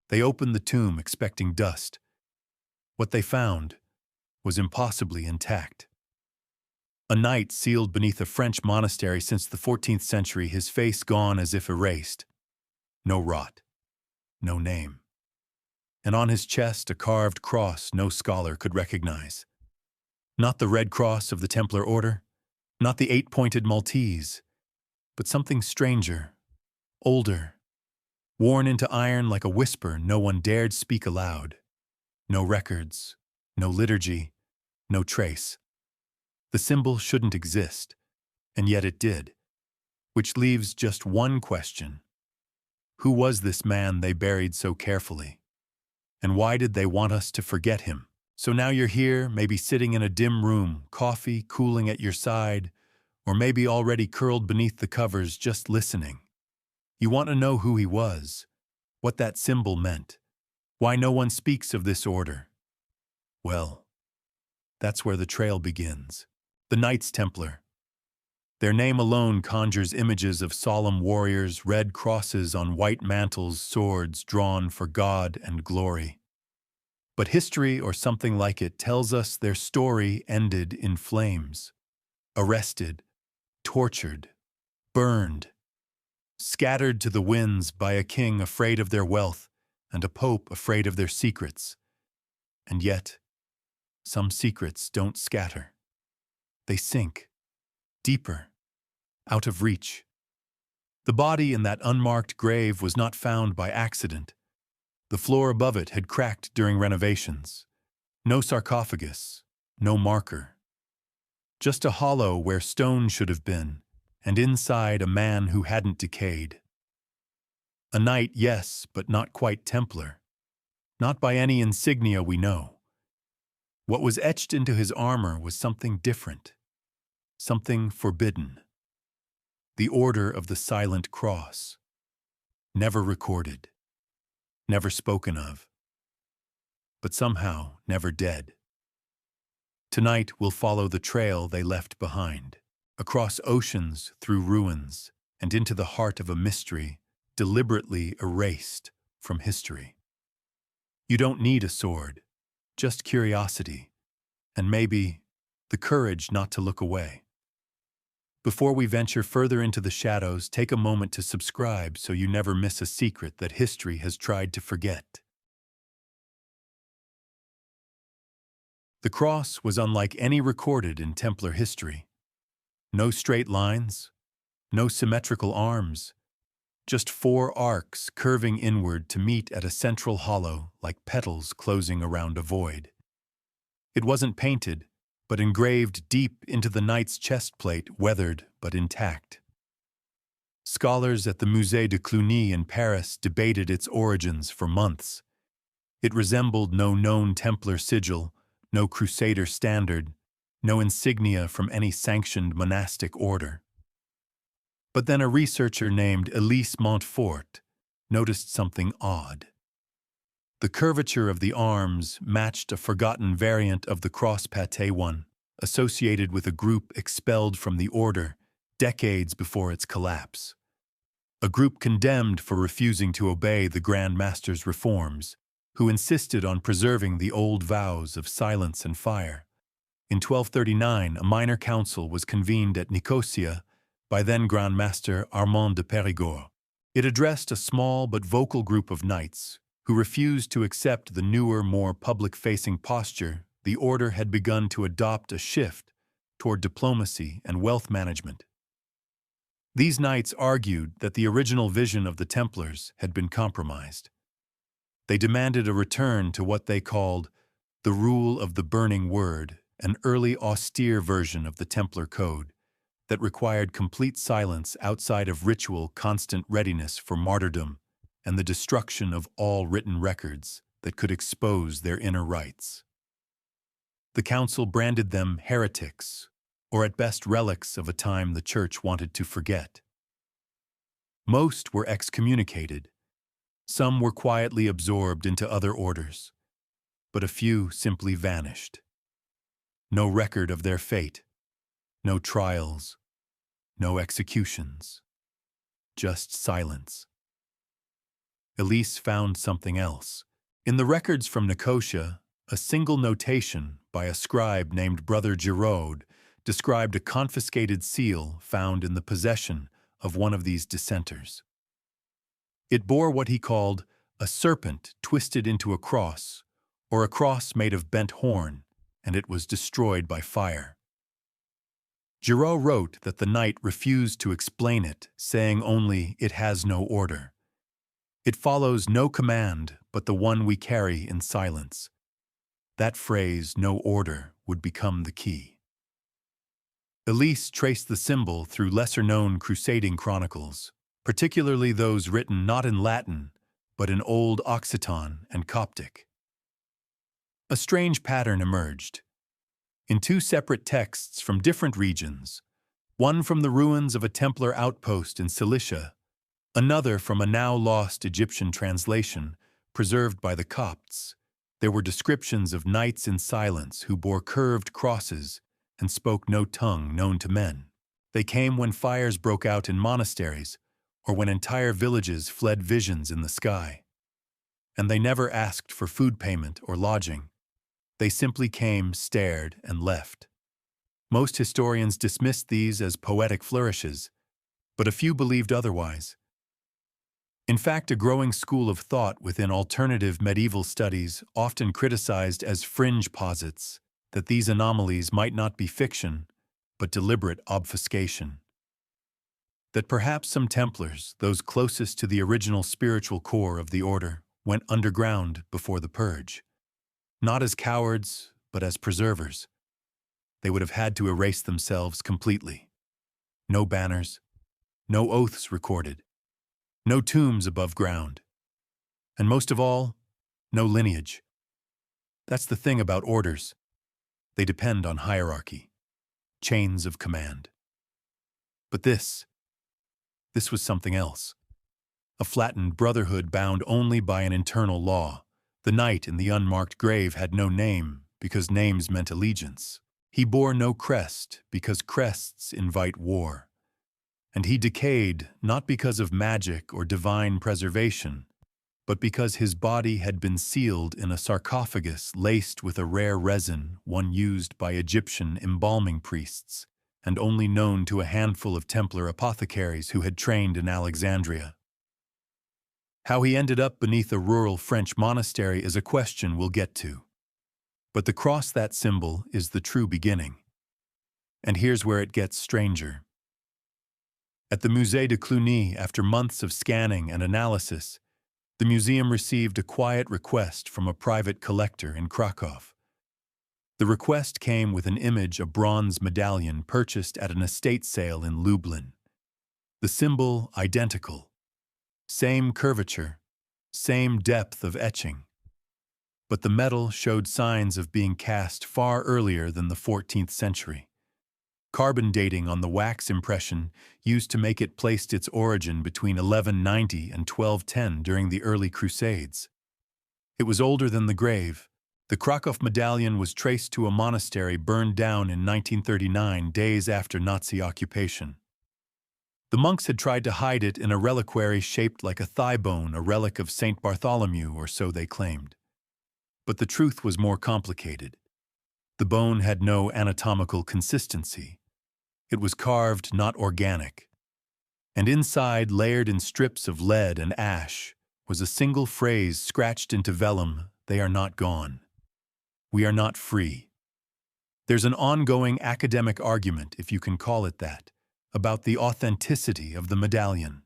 They opened the tomb expecting dust. What they found was impossibly intact. A knight sealed beneath a French monastery since the 14th century, his face gone as if erased. No rot, no name. And on his chest a carved cross no scholar could recognize. Not the Red Cross of the Templar Order, not the 8-pointed Maltese, but something stranger, older, worn into iron like a whisper no one dared speak aloud. No records, no liturgy, no trace. The symbol shouldn't exist, and yet it did, which leaves just one question. Who was this man they buried so carefully? And why did they want us to forget him? So now you're here, maybe sitting in a dim room, coffee cooling at your side, or maybe already curled beneath the covers just listening. You want to know who he was, what that symbol meant, why no one speaks of this order. Well, that's where the trail begins. The Knights Templar. Their name alone conjures images of solemn warriors, red crosses on white mantles, swords drawn for God and glory. But history, or something like it, tells us their story ended in flames. Arrested, tortured, burned, scattered to the winds by a king afraid of their wealth and a pope afraid of their secrets. And yet, some secrets don't scatter. They sink, deeper, out of reach. The body in that unmarked grave was not found by accident. The floor above it had cracked during renovations. No sarcophagus, no marker. Just a hollow where stone should have been, and inside a man who hadn't decayed. A knight, yes, but not quite Templar. Not by any insignia we know. What was etched into his armor was something different. Something forbidden. The Order of the Silent Cross. Never recorded. Never spoken of. But somehow never dead. Tonight we'll follow the trail they left behind. Across oceans, through ruins, and into the heart of a mystery deliberately erased from history. You don't need a sword, just curiosity, and maybe the courage not to look away. Before we venture further into the shadows, take a moment to subscribe so you never miss a secret that history has tried to forget. The cross was unlike any recorded in Templar history. No straight lines, no symmetrical arms, just 4 arcs curving inward to meet at a central hollow like petals closing around a void. It wasn't painted, but engraved deep into the knight's chest plate, weathered but intact. Scholars at the Musée de Cluny in Paris debated its origins for months. It resembled no known Templar sigil, no Crusader standard, no insignia from any sanctioned monastic order. But then a researcher named Elise Montfort noticed something odd. The curvature of the arms matched a forgotten variant of the cross-pâté one, associated with a group expelled from the order decades before its collapse. A group condemned for refusing to obey the Grand Master's reforms, who insisted on preserving the old vows of silence and fire. In 1239, a minor council was convened at Nicosia by then Grand Master Armand de Périgord. It addressed a small but vocal group of knights who refused to accept the newer, more public-facing posture. The order had begun to adopt a shift toward diplomacy and wealth management. These knights argued that the original vision of the Templars had been compromised. They demanded a return to what they called the rule of the burning word, an early austere version of the Templar code that required complete silence outside of ritual, constant readiness for martyrdom, and the destruction of all written records that could expose their inner rites. The council branded them heretics, or at best relics of a time the Church wanted to forget. Most were excommunicated. Some were quietly absorbed into other orders, but a few simply vanished. No record of their fate, no trials, no executions, just silence. Elise found something else. In the records from Nicosia, a single notation by a scribe named Brother Giraud described a confiscated seal found in the possession of one of these dissenters. It bore what he called a serpent twisted into a cross, or a cross made of bent horn, and it was destroyed by fire. Giraud wrote that the knight refused to explain it, saying only, "It has no order. It follows no command but the one we carry in silence." That phrase, "no order," would become the key. Elise traced the symbol through lesser-known crusading chronicles, particularly those written not in Latin, but in Old Occitan and Coptic. A strange pattern emerged. In two separate texts from different regions, one from the ruins of a Templar outpost in Cilicia, another from a now-lost Egyptian translation preserved by the Copts, there were descriptions of knights in silence who bore curved crosses and spoke no tongue known to men. They came when fires broke out in monasteries or when entire villages fled visions in the sky. And they never asked for food payment or lodging. They simply came, stared, and left. Most historians dismissed these as poetic flourishes, but a few believed otherwise. In fact, a growing school of thought within alternative medieval studies often criticized as fringe posits that these anomalies might not be fiction, but deliberate obfuscation. That perhaps some Templars, those closest to the original spiritual core of the order, went underground before the purge. Not as cowards, but as preservers. They would have had to erase themselves completely. No banners, no oaths recorded, no tombs above ground, and most of all, no lineage. That's the thing about orders. They depend on hierarchy, chains of command. But this was something else. A flattened brotherhood bound only by an internal law. The knight in the unmarked grave had no name because names meant allegiance. He bore no crest because crests invite war. And he decayed not because of magic or divine preservation, but because his body had been sealed in a sarcophagus laced with a rare resin, one used by Egyptian embalming priests, and only known to a handful of Templar apothecaries who had trained in Alexandria. How he ended up beneath a rural French monastery is a question we'll get to. But the cross, that symbol, is the true beginning. And here's where it gets stranger. At the Musée de Cluny, after months of scanning and analysis, the museum received a quiet request from a private collector in Krakow. The request came with an image, a bronze medallion purchased at an estate sale in Lublin. The symbol identical. Same curvature, same depth of etching. But the metal showed signs of being cast far earlier than the 14th century. Carbon dating on the wax impression used to make it placed its origin between 1190 and 1210 during the early Crusades. It was older than the grave. The Krakow medallion was traced to a monastery burned down in 1939, days after Nazi occupation. The monks had tried to hide it in a reliquary shaped like a thigh bone, a relic of St. Bartholomew, or so they claimed. But the truth was more complicated. The bone had no anatomical consistency. It was carved, not organic. And inside, layered in strips of lead and ash, was a single phrase scratched into vellum: "They are not gone. We are not free." There's an ongoing academic argument, if you can call it that, about the authenticity of the medallion.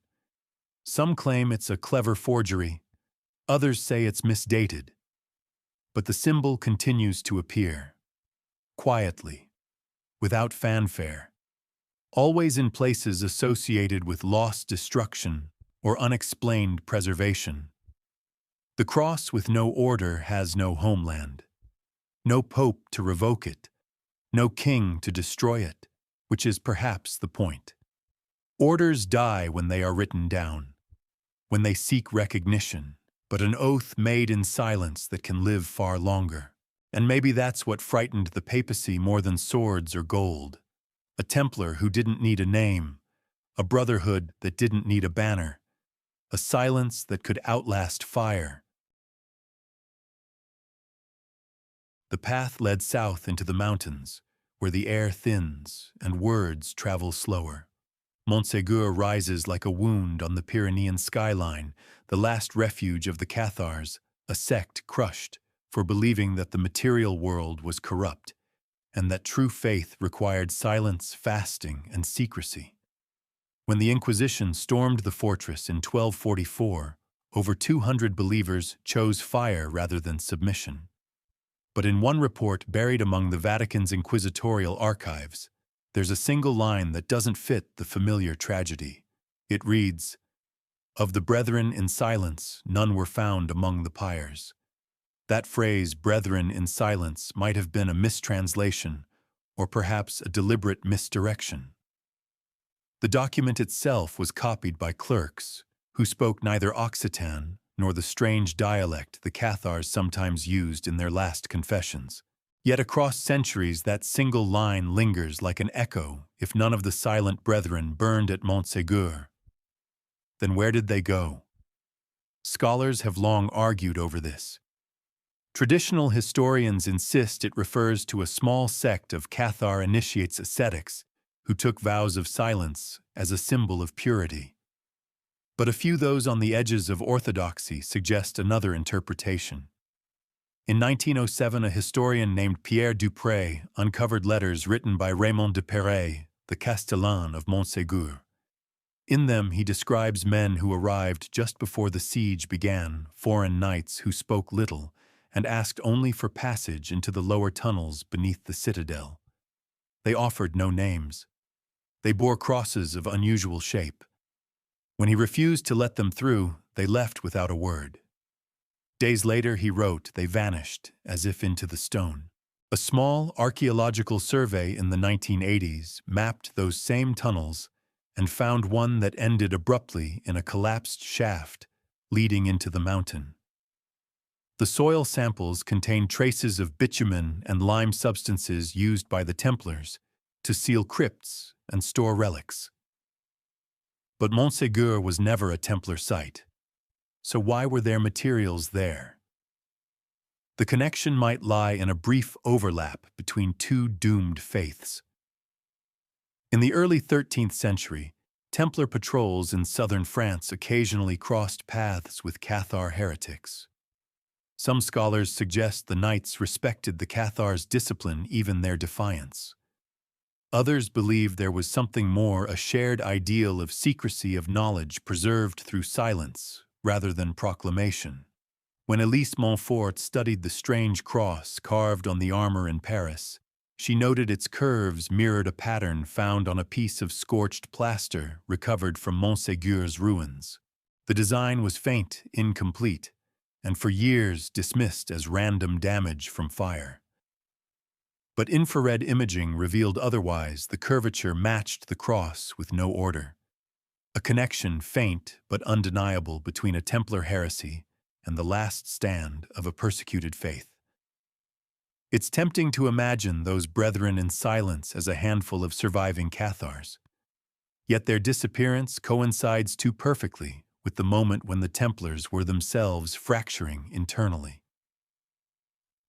Some claim it's a clever forgery, others say it's misdated. But the symbol continues to appear, quietly, without fanfare, always in places associated with lost destruction or unexplained preservation. The cross with no order has no homeland, no pope to revoke it, no king to destroy it, which is perhaps the point. Orders die when they are written down, when they seek recognition, but an oath made in silence that can live far longer. And maybe that's what frightened the papacy more than swords or gold. A Templar who didn't need a name, a brotherhood that didn't need a banner, a silence that could outlast fire. The path led south into the mountains, where the air thins and words travel slower. Montségur rises like a wound on the Pyrenean skyline, the last refuge of the Cathars, a sect crushed for believing that the material world was corrupt and that true faith required silence, fasting, and secrecy. When the Inquisition stormed the fortress in 1244, over 200 believers chose fire rather than submission. But in one report buried among the Vatican's inquisitorial archives, there's a single line that doesn't fit the familiar tragedy. It reads, "Of the brethren in silence, none were found among the pyres." That phrase, "brethren in silence," might have been a mistranslation, or perhaps a deliberate misdirection. The document itself was copied by clerks, who spoke neither Occitan nor the strange dialect the Cathars sometimes used in their last confessions. Yet across centuries that single line lingers like an echo if none of the silent brethren burned at Montségur. Then where did they go? Scholars have long argued over this. Traditional historians insist it refers to a small sect of Cathar initiates ascetics who took vows of silence as a symbol of purity. But a few those on the edges of orthodoxy suggest another interpretation. In 1907, a historian named Pierre Dupré uncovered letters written by Raymond de Perret, the Castellan of Montségur. In them, he describes men who arrived just before the siege began, foreign knights who spoke little and asked only for passage into the lower tunnels beneath the citadel. They offered no names. They bore crosses of unusual shape. When he refused to let them through, they left without a word. Days later, he wrote, they vanished, as if into the stone. A small archaeological survey in the 1980s mapped those same tunnels and found one that ended abruptly in a collapsed shaft leading into the mountain. The soil samples contained traces of bitumen and lime substances used by the Templars to seal crypts and store relics. But Montségur was never a Templar site. So why were their materials there? The connection might lie in a brief overlap between two doomed faiths. In the early 13th century, Templar patrols in southern France occasionally crossed paths with Cathar heretics. Some scholars suggest the knights respected the Cathars' discipline, even their defiance. Others believe there was something more, a shared ideal of secrecy of knowledge preserved through silence rather than proclamation. When Elise Montfort studied the strange cross carved on the armor in Paris, she noted its curves mirrored a pattern found on a piece of scorched plaster recovered from Montségur's ruins. The design was faint, incomplete, and for years dismissed as random damage from fire. But infrared imaging revealed otherwise. The curvature matched the cross with no order. A connection, faint but undeniable, between a Templar heresy and the last stand of a persecuted faith. It's tempting to imagine those brethren in silence as a handful of surviving Cathars. Yet their disappearance coincides too perfectly with the moment when the Templars were themselves fracturing internally.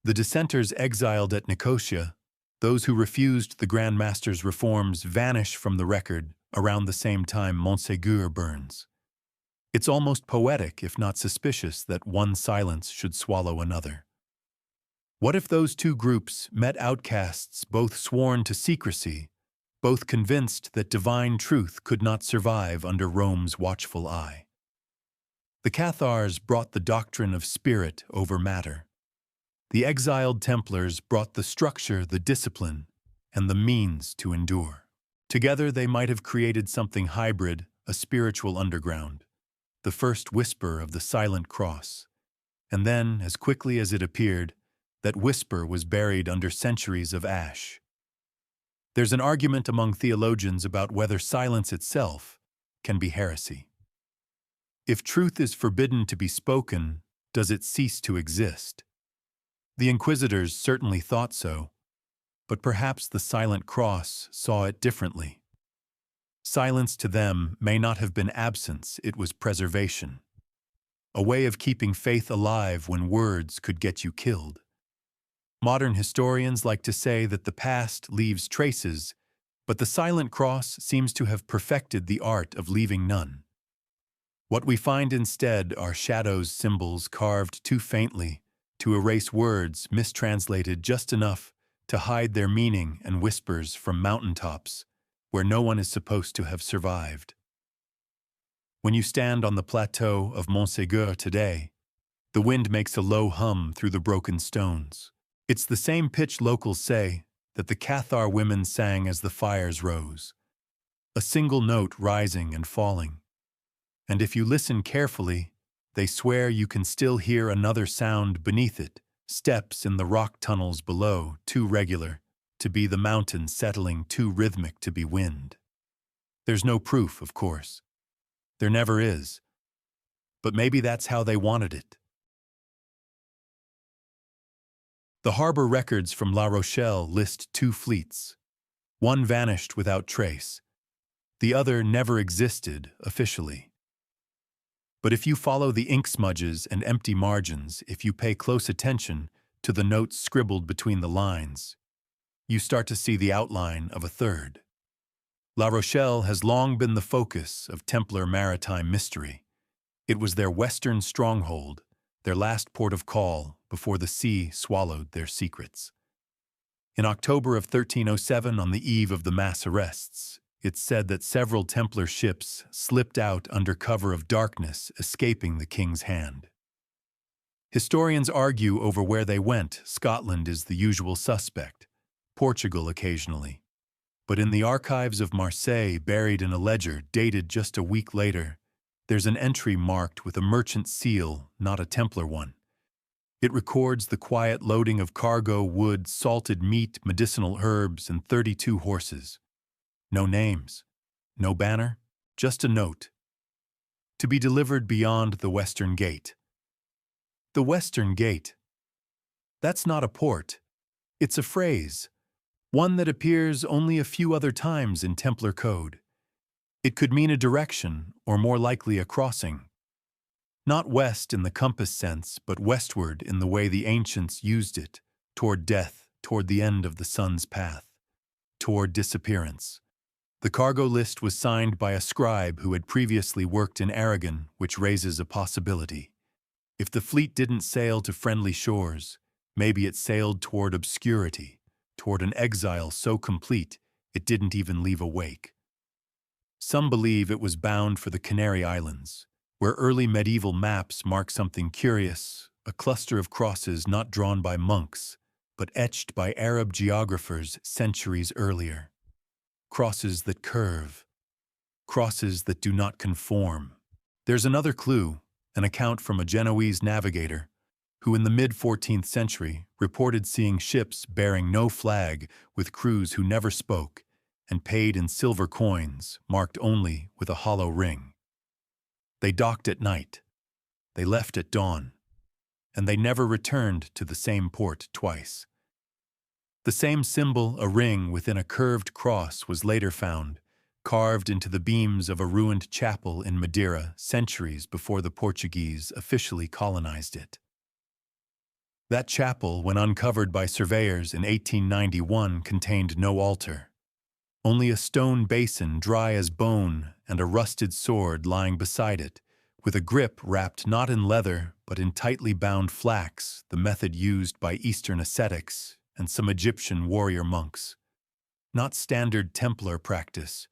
The dissenters exiled at Nicosia, those who refused the Grand Master's reforms, vanish from the record around the same time Montségur burns. It's almost poetic, if not suspicious, that one silence should swallow another. What if those two groups met outcasts, both sworn to secrecy, both convinced that divine truth could not survive under Rome's watchful eye? The Cathars brought the doctrine of spirit over matter. The exiled Templars brought the structure, the discipline, and the means to endure. Together they might have created something hybrid, a spiritual underground, the first whisper of the silent cross. And then, as quickly as it appeared, that whisper was buried under centuries of ash. There's an argument among theologians about whether silence itself can be heresy. If truth is forbidden to be spoken, does it cease to exist? The Inquisitors certainly thought so, but perhaps the silent cross saw it differently. Silence to them may not have been absence, it was preservation. A way of keeping faith alive when words could get you killed. Modern historians like to say that the past leaves traces, but the silent cross seems to have perfected the art of leaving none. What we find instead are shadows, symbols carved too faintly to erase words mistranslated just enough to hide their meaning, and whispers from mountaintops where no one is supposed to have survived. When you stand on the plateau of Montségur today, the wind makes a low hum through the broken stones. It's the same pitch locals say that the Cathar women sang as the fires rose, a single note rising and falling. And if you listen carefully, they swear you can still hear another sound beneath it, steps in the rock tunnels below, too regular to be the mountain settling, too rhythmic to be wind. There's no proof, of course. There never is. But maybe that's how they wanted it. The harbor records from La Rochelle list 2 fleets. One vanished without trace. The other never existed officially. But if you follow the ink smudges and empty margins, if you pay close attention to the notes scribbled between the lines, you start to see the outline of a third. La Rochelle has long been the focus of Templar maritime mystery. It was their western stronghold, their last port of call before the sea swallowed their secrets. In October of 1307, on the eve of the mass arrests, it's said that several Templar ships slipped out under cover of darkness, escaping the king's hand. Historians argue over where they went. Scotland is the usual suspect, Portugal occasionally. But in the archives of Marseille, buried in a ledger dated just a week later, there's an entry marked with a merchant seal, not a Templar one. It records the quiet loading of cargo, wood, salted meat, medicinal herbs, and 32 horses. No names, no banner, just a note. To be delivered beyond the Western Gate. The Western Gate. That's not a port. It's a phrase, one that appears only a few other times in Templar code. It could mean a direction, or more likely a crossing. Not west in the compass sense, but westward in the way the ancients used it, toward death, toward the end of the sun's path, toward disappearance. The cargo list was signed by a scribe who had previously worked in Aragon, which raises a possibility. If the fleet didn't sail to friendly shores, maybe it sailed toward obscurity, toward an exile so complete it didn't even leave a wake. Some believe it was bound for the Canary Islands, where early medieval maps mark something curious, a cluster of crosses not drawn by monks, but etched by Arab geographers centuries earlier. Crosses that curve, crosses that do not conform. There's another clue, an account from a Genoese navigator who in the mid-14th century reported seeing ships bearing no flag with crews who never spoke and paid in silver coins marked only with a hollow ring. They docked at night, they left at dawn, and they never returned to the same port twice. The same symbol, a ring within a curved cross, was later found, carved into the beams of a ruined chapel in Madeira centuries before the Portuguese officially colonized it. That chapel, when uncovered by surveyors in 1891, contained no altar. Only a stone basin dry as bone and a rusted sword lying beside it, with a grip wrapped not in leather but in tightly bound flax, the method used by Eastern ascetics and some Egyptian warrior monks. Not standard Templar practice.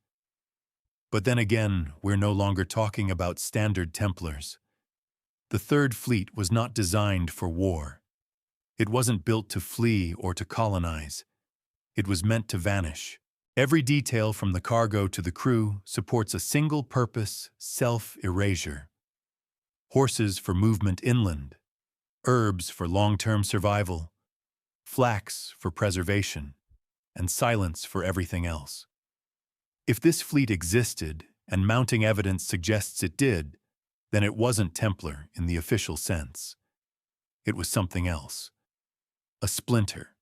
But then again, we're no longer talking about standard Templars. The Third Fleet was not designed for war. It wasn't built to flee or to colonize. It was meant to vanish. Every detail from the cargo to the crew supports a single purpose: self-erasure. Horses for movement inland, herbs for long-term survival, flax for preservation, and silence for everything else. If this fleet existed, and mounting evidence suggests it did, then it wasn't Templar in the official sense. It was something else. A splinter.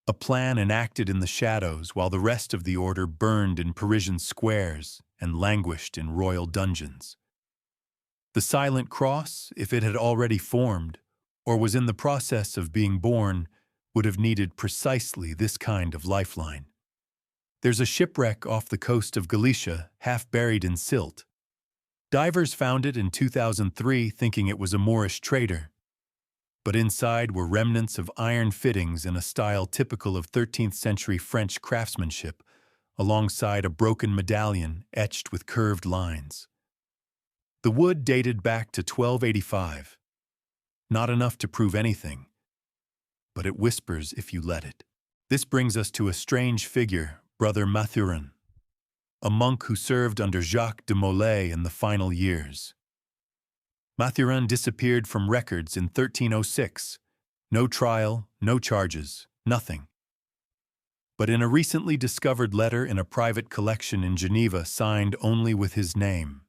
a plan enacted in the shadows while the rest of the order burned in Parisian squares and languished in royal dungeons. The Silent Cross, if it had already formed, or was in the process of being born, would have needed precisely this kind of lifeline. There's a shipwreck off the coast of Galicia, half buried in silt. Divers found it in 2003 thinking it was a Moorish trader. But inside were remnants of iron fittings in a style typical of 13th century French craftsmanship, alongside a broken medallion etched with curved lines. The wood dated back to 1285. Not enough to prove anything, but it whispers if you let it. This brings us to a strange figure, Brother Mathurin, a monk who served under Jacques de Molay in the final years. Mathurin disappeared from records in 1306. No trial, no charges, nothing. But in a recently discovered letter in a private collection in Geneva signed only with his name,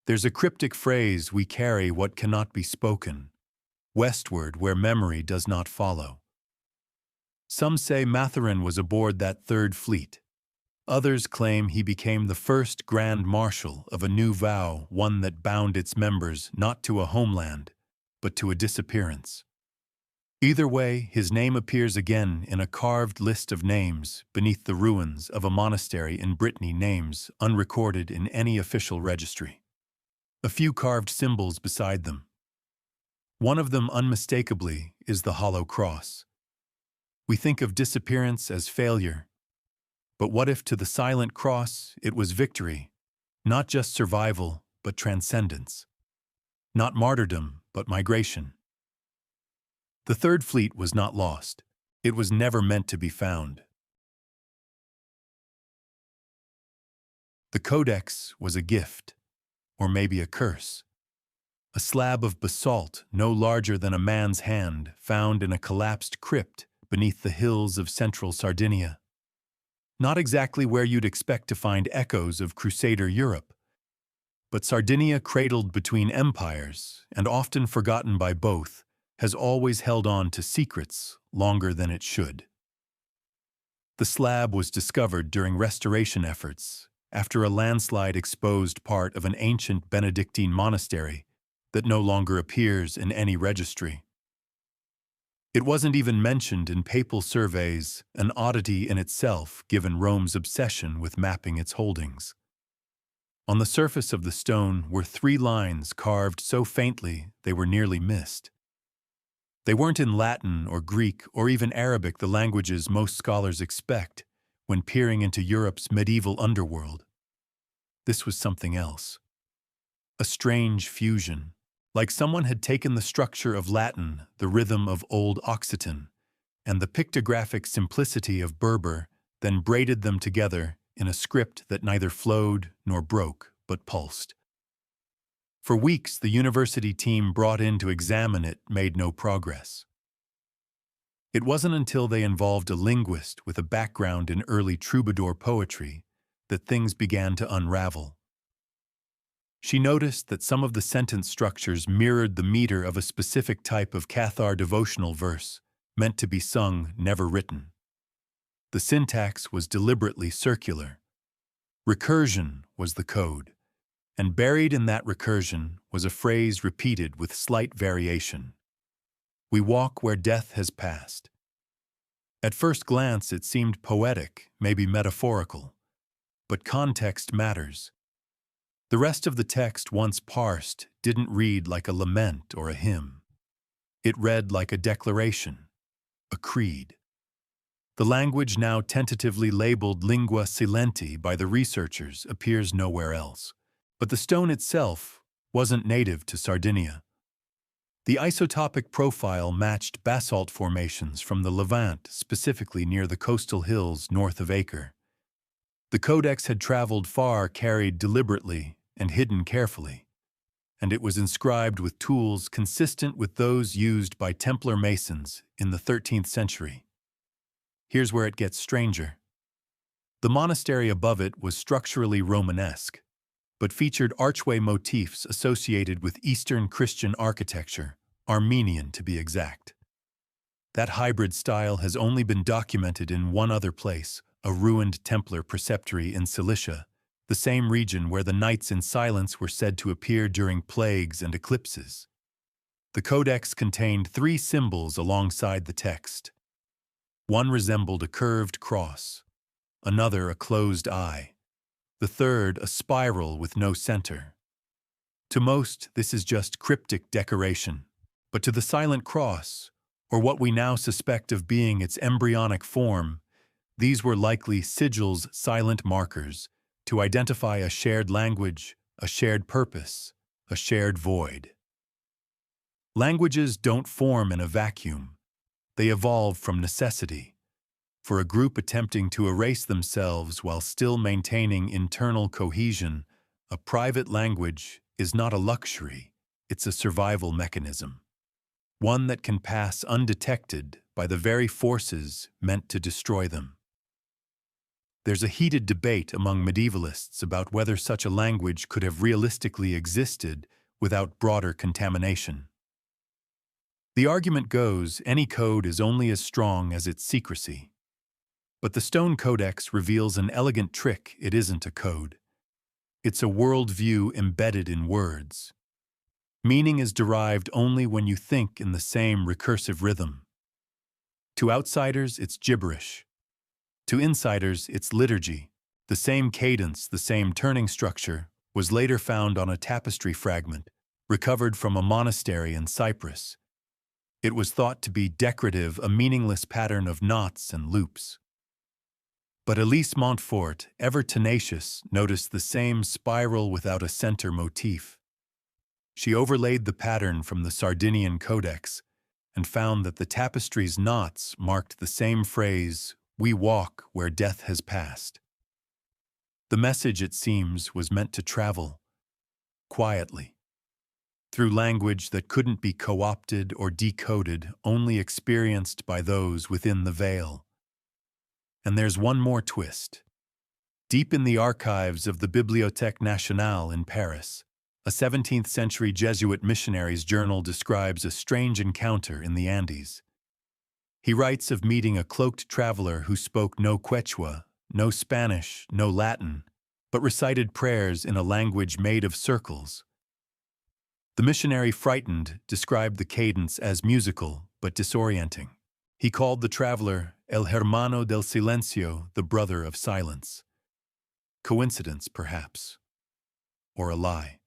there's a cryptic phrase, "We carry what cannot be spoken, westward where memory does not follow." Some say Mathurin was aboard that third fleet. Others claim he became the first Grand Marshal of a new vow, one that bound its members not to a homeland, but to a disappearance. Either way, his name appears again in a carved list of names beneath the ruins of a monastery in Brittany, names unrecorded in any official registry. A few carved symbols beside them. One of them, unmistakably, is the hollow cross. We think of disappearance as failure. But what if to the Silent Cross it was victory, not just survival, but transcendence? Not martyrdom, but migration. The Third Fleet was not lost. It was never meant to be found. The Codex was a gift, or maybe a curse. A slab of basalt no larger than a man's hand, found in a collapsed crypt beneath the hills of central Sardinia. Not exactly where you'd expect to find echoes of Crusader Europe. But Sardinia, cradled between empires and often forgotten by both, has always held on to secrets longer than it should. The slab was discovered during restoration efforts after a landslide exposed part of an ancient Benedictine monastery that no longer appears in any registry. It wasn't even mentioned in papal surveys, an oddity in itself given Rome's obsession with mapping its holdings. On the surface of the stone were 3 lines carved so faintly they were nearly missed. They weren't in Latin or Greek or even Arabic, the languages most scholars expect when peering into Europe's medieval underworld. This was something else. A strange fusion. Like someone had taken the structure of Latin, the rhythm of Old Occitan, and the pictographic simplicity of Berber, then braided them together in a script that neither flowed nor broke, but pulsed. For weeks, the university team brought in to examine it made no progress. It wasn't until they involved a linguist with a background in early troubadour poetry that things began to unravel. She noticed that some of the sentence structures mirrored the meter of a specific type of Cathar devotional verse, meant to be sung, never written. The syntax was deliberately circular. Recursion was the code, and buried in that recursion was a phrase repeated with slight variation. We walk where death has passed. At first glance, it seemed poetic, maybe metaphorical, but context matters. The rest of the text, once parsed, didn't read like a lament or a hymn. It read like a declaration, a creed. The language, now tentatively labeled lingua silenti by the researchers, appears nowhere else. But the stone itself wasn't native to Sardinia. The isotopic profile matched basalt formations from the Levant, specifically near the coastal hills north of Acre. The codex had traveled far, carried deliberately, and hidden carefully, and it was inscribed with tools consistent with those used by Templar masons in the 13th century. Here's where it gets stranger. The monastery above it was structurally Romanesque, but featured archway motifs associated with Eastern Christian architecture, Armenian to be exact. That hybrid style has only been documented in one other place, a ruined Templar preceptory in Cilicia, the same region where the knights in silence were said to appear during plagues and eclipses. The codex contained 3 symbols alongside the text. One resembled a curved cross, another a closed eye, the third a spiral with no center. To most, this is just cryptic decoration, but to the silent cross, or what we now suspect of being its embryonic form, these were likely sigils, silent markers, to identify a shared language, a shared purpose, a shared void. Languages don't form in a vacuum. They evolve from necessity. For a group attempting to erase themselves while still maintaining internal cohesion, a private language is not a luxury, it's a survival mechanism. One that can pass undetected by the very forces meant to destroy them. There's a heated debate among medievalists about whether such a language could have realistically existed without broader contamination. The argument goes, any code is only as strong as its secrecy. But the Stone Codex reveals an elegant trick. It isn't a code. It's a worldview embedded in words. Meaning is derived only when you think in the same recursive rhythm. To outsiders, it's gibberish. To insiders, it's liturgy. The same cadence, the same turning structure, was later found on a tapestry fragment, recovered from a monastery in Cyprus. It was thought to be decorative, a meaningless pattern of knots and loops. But Elise Montfort, ever tenacious, noticed the same spiral without a center motif. She overlaid the pattern from the Sardinian Codex and found that the tapestry's knots marked the same phrase, "We walk where death has passed." The message, it seems, was meant to travel quietly, through language that couldn't be co-opted or decoded, only experienced by those within the veil. And there's one more twist. Deep in the archives of the Bibliothèque Nationale in Paris, a 17th-century Jesuit missionary's journal describes a strange encounter in the Andes. He writes of meeting a cloaked traveler who spoke no Quechua, no Spanish, no Latin, but recited prayers in a language made of circles. The missionary, frightened, described the cadence as musical but disorienting. He called the traveler El Hermano del Silencio, the brother of silence. Coincidence, perhaps. Or a lie.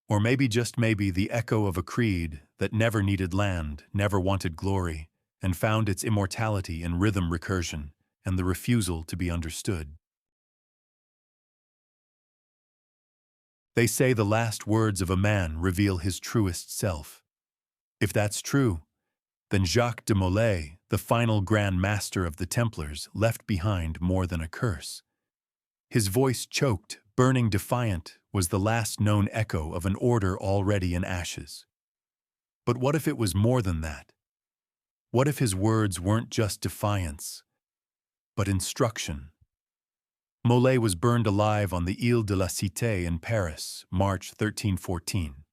Or maybe, just maybe, the echo of a creed that never needed land, never wanted glory, and found its immortality in rhythm recursion and the refusal to be understood. They say the last words of a man reveal his truest self. If that's true, then Jacques de Molay, the final Grand Master of the Templars, left behind more than a curse. His voice, choked, burning defiant, was the last known echo of an order already in ashes. But what if it was more than that? What if his words weren't just defiance, but instruction? Molay was burned alive on the Île de la Cité in Paris, March 1314.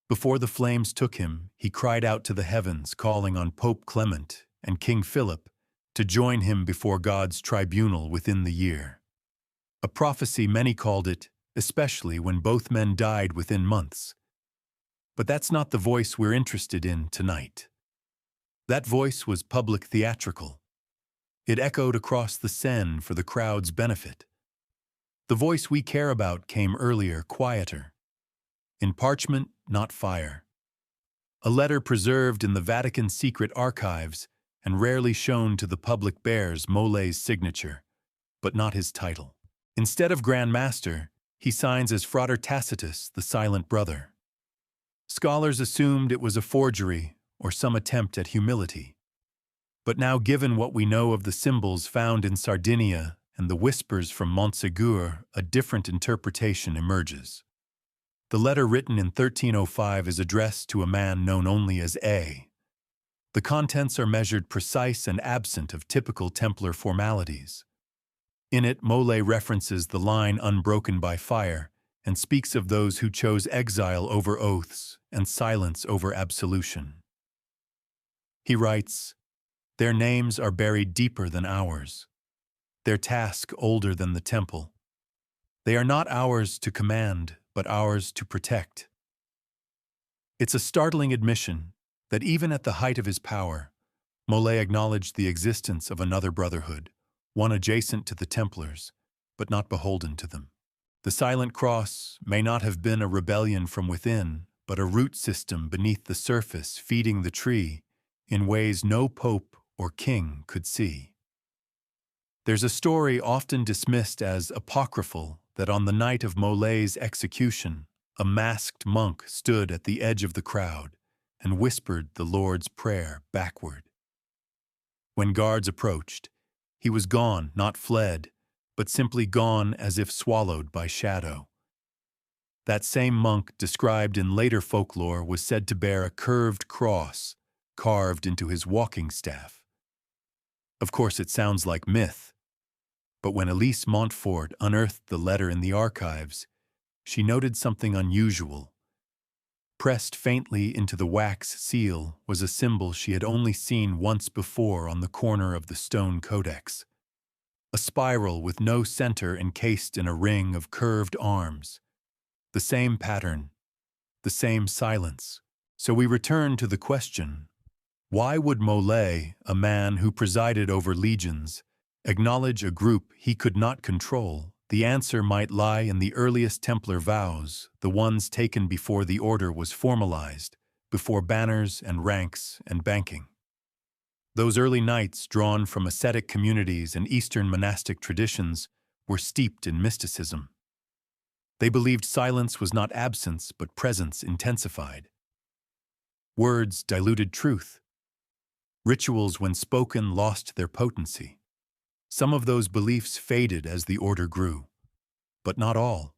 Before the flames took him, he cried out to the heavens, calling on Pope Clement and King Philip to join him before God's tribunal within the year. A prophecy, many called it, especially when both men died within months. But that's not the voice we're interested in tonight. That voice was public theatrical. It echoed across the Seine for the crowd's benefit. The voice we care about came earlier, quieter. In parchment, not fire. A letter preserved in the Vatican secret archives and rarely shown to the public bears Molay's signature, but not his title. Instead of Grand Master, he signs as Frater Tacitus, the silent brother. Scholars assumed it was a forgery or some attempt at humility. But now, given what we know of the symbols found in Sardinia and the whispers from Montségur, a different interpretation emerges. The letter, written in 1305, is addressed to a man known only as A. The contents are measured, precise, and absent of typical Templar formalities. In it, Molay references the line unbroken by fire and speaks of those who chose exile over oaths and silence over absolution. He writes, "Their names are buried deeper than ours, their task older than the temple. They are not ours to command, but ours to protect." It's a startling admission that even at the height of his power, Molay acknowledged the existence of another brotherhood, one adjacent to the Templars, but not beholden to them. The Silent Cross may not have been a rebellion from within, but a root system beneath the surface feeding the tree in ways no pope or king could see. There's a story often dismissed as apocryphal that on the night of Molay's execution, a masked monk stood at the edge of the crowd and whispered the Lord's Prayer backward. When guards approached, he was gone, not fled, but simply gone as if swallowed by shadow. That same monk, described in later folklore, was said to bear a curved cross carved into his walking staff. Of course, it sounds like myth, but when Elise Montfort unearthed the letter in the archives, she noted something unusual. Pressed faintly into the wax seal was a symbol she had only seen once before on the corner of the stone codex. A spiral with no center encased in a ring of curved arms. The same pattern, the same silence. So we return to the question, why would Molay, a man who presided over legions, acknowledge a group he could not control? The answer might lie in the earliest Templar vows, the ones taken before the order was formalized, before banners and ranks and banking. Those early knights, drawn from ascetic communities and Eastern monastic traditions, were steeped in mysticism. They believed silence was not absence, but presence intensified. Words diluted truth. Rituals, when spoken, lost their potency. Some of those beliefs faded as the order grew, but not all.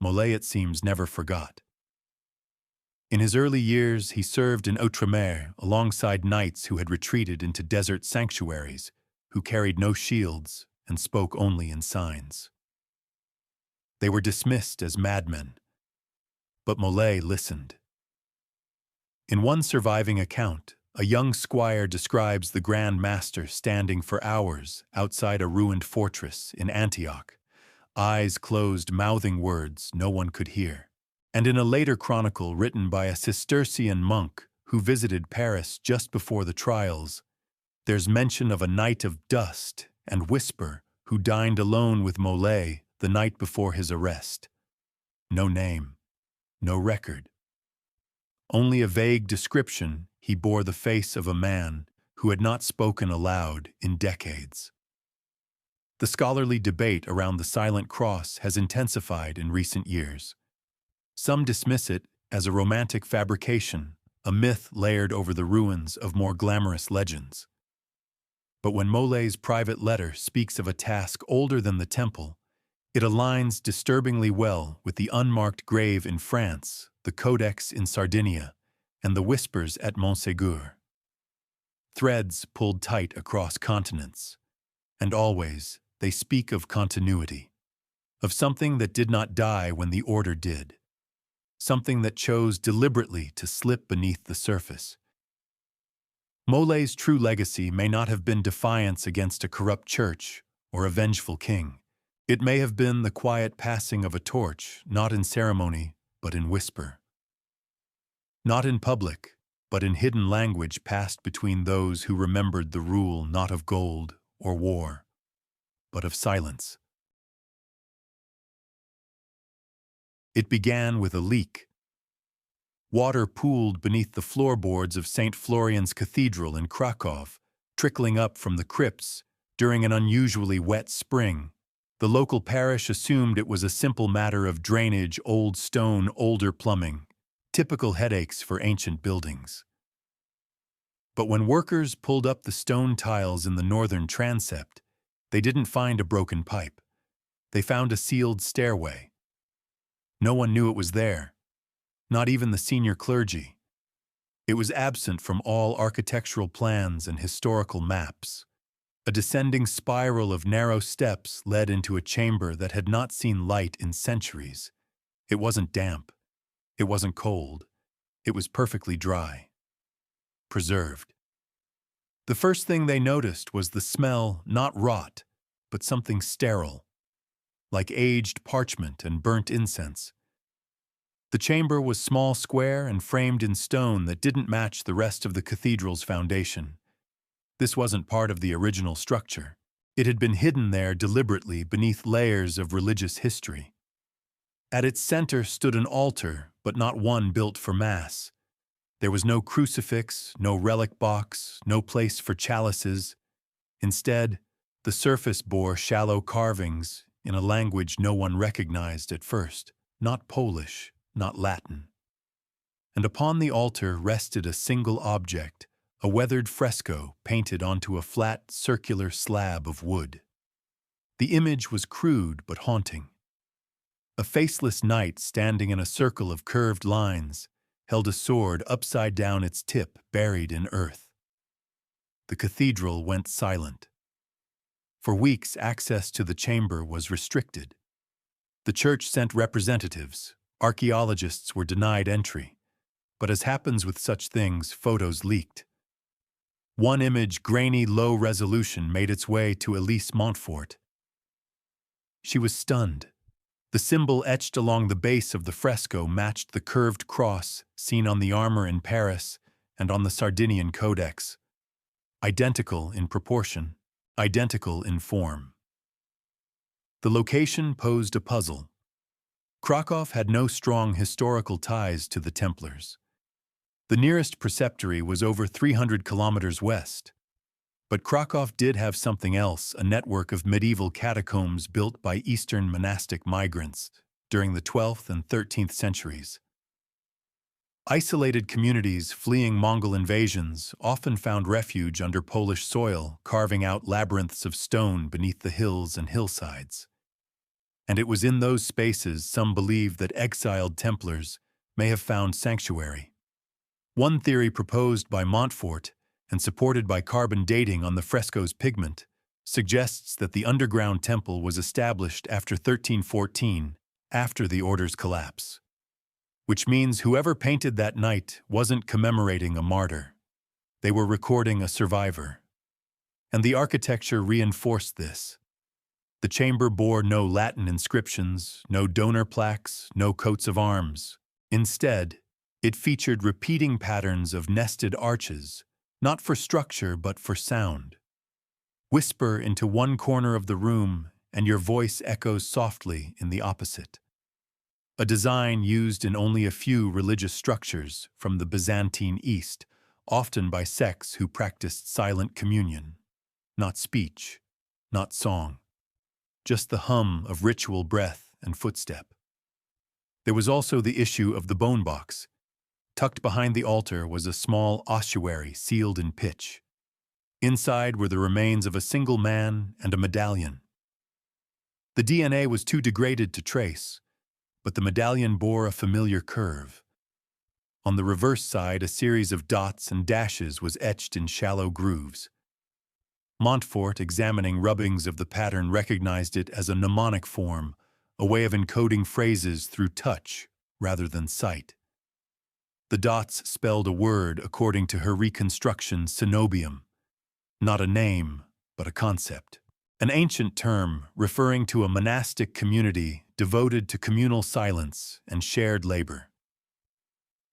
Molay, it seems, never forgot. In his early years, he served in Outremer alongside knights who had retreated into desert sanctuaries, who carried no shields and spoke only in signs. They were dismissed as madmen, but Molay listened. In one surviving account, a young squire describes the Grand Master standing for hours outside a ruined fortress in Antioch, eyes closed, mouthing words no one could hear. And in a later chronicle written by a Cistercian monk who visited Paris just before the trials, there's mention of a knight of dust and whisper who dined alone with Molay the night before his arrest. No name, no record. Only a vague description. He bore the face of a man who had not spoken aloud in decades. The scholarly debate around the Silent Cross has intensified in recent years. Some dismiss it as a romantic fabrication, a myth layered over the ruins of more glamorous legends. But when Molay's private letter speaks of a task older than the temple, it aligns disturbingly well with the unmarked grave in France, the Codex in Sardinia, and the whispers at Montségur. Threads pulled tight across continents, and always they speak of continuity, of something that did not die when the order did, something that chose deliberately to slip beneath the surface. Molay's true legacy may not have been defiance against a corrupt church or a vengeful king. It may have been the quiet passing of a torch, not in ceremony, but in whisper. Not in public, but in hidden language passed between those who remembered the rule not of gold or war, but of silence. It began with a leak. Water pooled beneath the floorboards of St. Florian's Cathedral in Krakow, trickling up from the crypts during an unusually wet spring. The local parish assumed it was a simple matter of drainage, old stone, older plumbing. Typical headaches for ancient buildings. But when workers pulled up the stone tiles in the northern transept, they didn't find a broken pipe. They found a sealed stairway. No one knew it was there, not even the senior clergy. It was absent from all architectural plans and historical maps. A descending spiral of narrow steps led into a chamber that had not seen light in centuries. It wasn't damp. It wasn't cold. It was perfectly dry. Preserved. The first thing they noticed was the smell, not rot, but something sterile, like aged parchment and burnt incense. The chamber was small, square, and framed in stone that didn't match the rest of the cathedral's foundation. This wasn't part of the original structure. It had been hidden there deliberately beneath layers of religious history. At its center stood an altar, but not one built for Mass. There was no crucifix, no relic box, no place for chalices. Instead, the surface bore shallow carvings in a language no one recognized at first, not Polish, not Latin. And upon the altar rested a single object, a weathered fresco painted onto a flat, circular slab of wood. The image was crude but haunting. A faceless knight standing in a circle of curved lines held a sword upside down, its tip buried in earth. The cathedral went silent. For weeks, access to the chamber was restricted. The church sent representatives. Archaeologists were denied entry. But as happens with such things, photos leaked. One image, grainy, low resolution, made its way to Elise Montfort. She was stunned. The symbol etched along the base of the fresco matched the curved cross seen on the armor in Paris and on the Sardinian Codex. Identical in proportion, identical in form. The location posed a puzzle. Krakow had no strong historical ties to the Templars. The nearest preceptory was over 300 kilometers west. But Krakow did have something else, a network of medieval catacombs built by Eastern monastic migrants during the 12th and 13th centuries. Isolated communities fleeing Mongol invasions often found refuge under Polish soil, carving out labyrinths of stone beneath the hills and hillsides. And it was in those spaces some believe that exiled Templars may have found sanctuary. One theory proposed by Montfort and supported by carbon dating on the fresco's pigment, suggests that the underground temple was established after 1314, after the order's collapse. Which means whoever painted that night wasn't commemorating a martyr. They were recording a survivor. And the architecture reinforced this. The chamber bore no Latin inscriptions, no donor plaques, no coats of arms. Instead, it featured repeating patterns of nested arches, not for structure but for sound. Whisper into one corner of the room, and your voice echoes softly in the opposite. A design used in only a few religious structures from the Byzantine East, often by sects who practiced silent communion. Not speech, not song. Just the hum of ritual breath and footstep. There was also the issue of the bone box. Tucked behind the altar was a small ossuary sealed in pitch. Inside were the remains of a single man and a medallion. The DNA was too degraded to trace, but the medallion bore a familiar curve. On the reverse side, a series of dots and dashes was etched in shallow grooves. Montfort, examining rubbings of the pattern, recognized it as a mnemonic form, a way of encoding phrases through touch rather than sight. The dots spelled a word according to her reconstruction, cenobium. Not a name, but a concept. An ancient term referring to a monastic community devoted to communal silence and shared labor.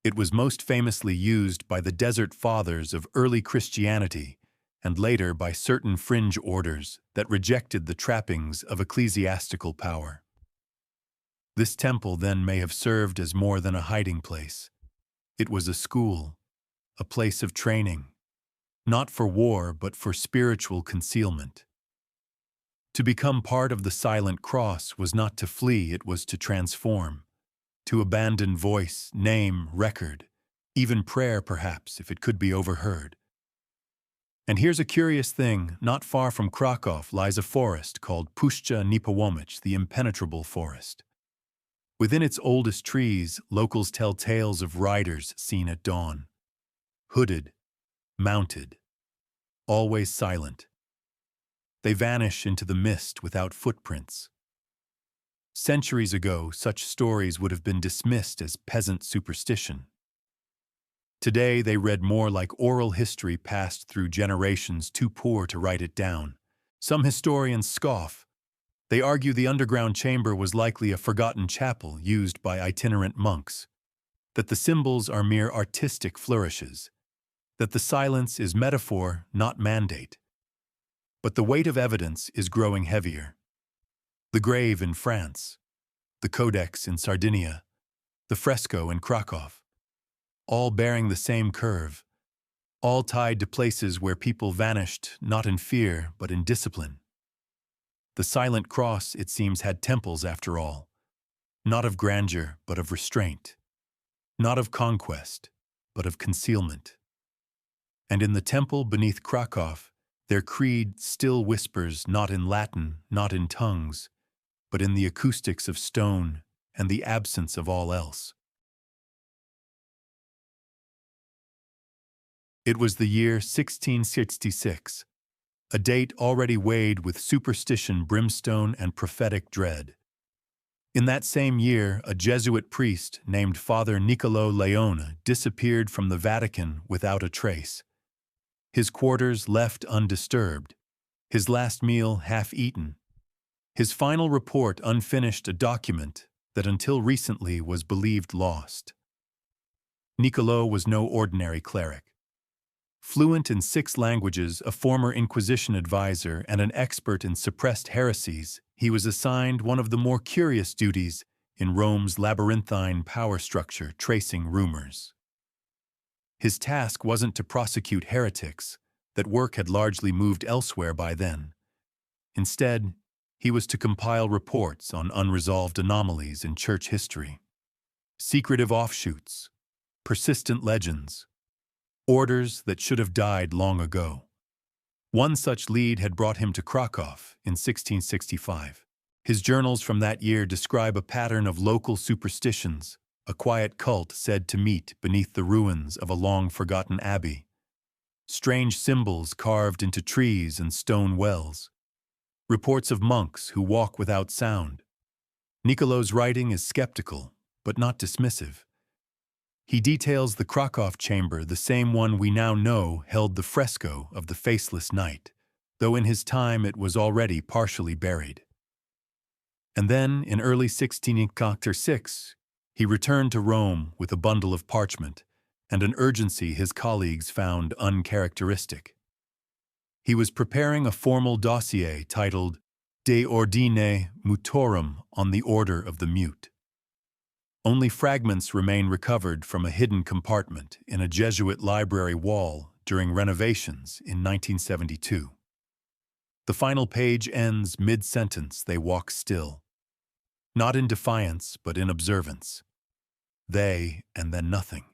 It was most famously used by the Desert Fathers of early Christianity and later by certain fringe orders that rejected the trappings of ecclesiastical power. This temple then may have served as more than a hiding place. It was a school, a place of training, not for war but for spiritual concealment. To become part of the silent cross was not to flee, it was to transform, to abandon voice, name, record, even prayer perhaps if it could be overheard. And here's a curious thing, not far from Krakow lies a forest called Puszcza Niepołomicz, the impenetrable forest. Within its oldest trees, locals tell tales of riders seen at dawn. Hooded, mounted, always silent. They vanish into the mist without footprints. Centuries ago, such stories would have been dismissed as peasant superstition. Today, they read more like oral history passed through generations too poor to write it down. Some historians scoff. They argue the underground chamber was likely a forgotten chapel used by itinerant monks, that the symbols are mere artistic flourishes, that the silence is metaphor, not mandate. But the weight of evidence is growing heavier. The grave in France, the codex in Sardinia, the fresco in Krakow, all bearing the same curve, all tied to places where people vanished not in fear but in discipline. The silent cross, it seems, had temples after all, not of grandeur but of restraint, not of conquest but of concealment. And in the temple beneath Krakow, their creed still whispers not in Latin, not in tongues, but in the acoustics of stone and the absence of all else. It was the year 1666, a date already weighed with superstition, brimstone, and prophetic dread. In that same year, a Jesuit priest named Father Niccolò Leone disappeared from the Vatican without a trace. His quarters left undisturbed, his last meal half-eaten, his final report unfinished, a document that until recently was believed lost. Niccolò was no ordinary cleric. Fluent in 6 languages, a former Inquisition advisor, and an expert in suppressed heresies, he was assigned one of the more curious duties in Rome's labyrinthine power structure, tracing rumors. His task wasn't to prosecute heretics, that work had largely moved elsewhere by then. Instead, he was to compile reports on unresolved anomalies in church history, secretive offshoots, persistent legends, orders that should have died long ago. One such lead had brought him to Krakow in 1665. His journals from that year describe a pattern of local superstitions, a quiet cult said to meet beneath the ruins of a long-forgotten abbey, strange symbols carved into trees and stone wells, reports of monks who walk without sound. Niccolò's writing is skeptical, but not dismissive. He details the Krakow chamber, the same one we now know held the fresco of the faceless knight, though in his time it was already partially buried. And then, in early 1666, he returned to Rome with a bundle of parchment and an urgency his colleagues found uncharacteristic. He was preparing a formal dossier titled De Ordine Mutorum, on the Order of the Mute. Only fragments remain recovered from a hidden compartment in a Jesuit library wall during renovations in 1972. The final page ends mid-sentence, they walk still. Not in defiance, but in observance. They, and then nothing.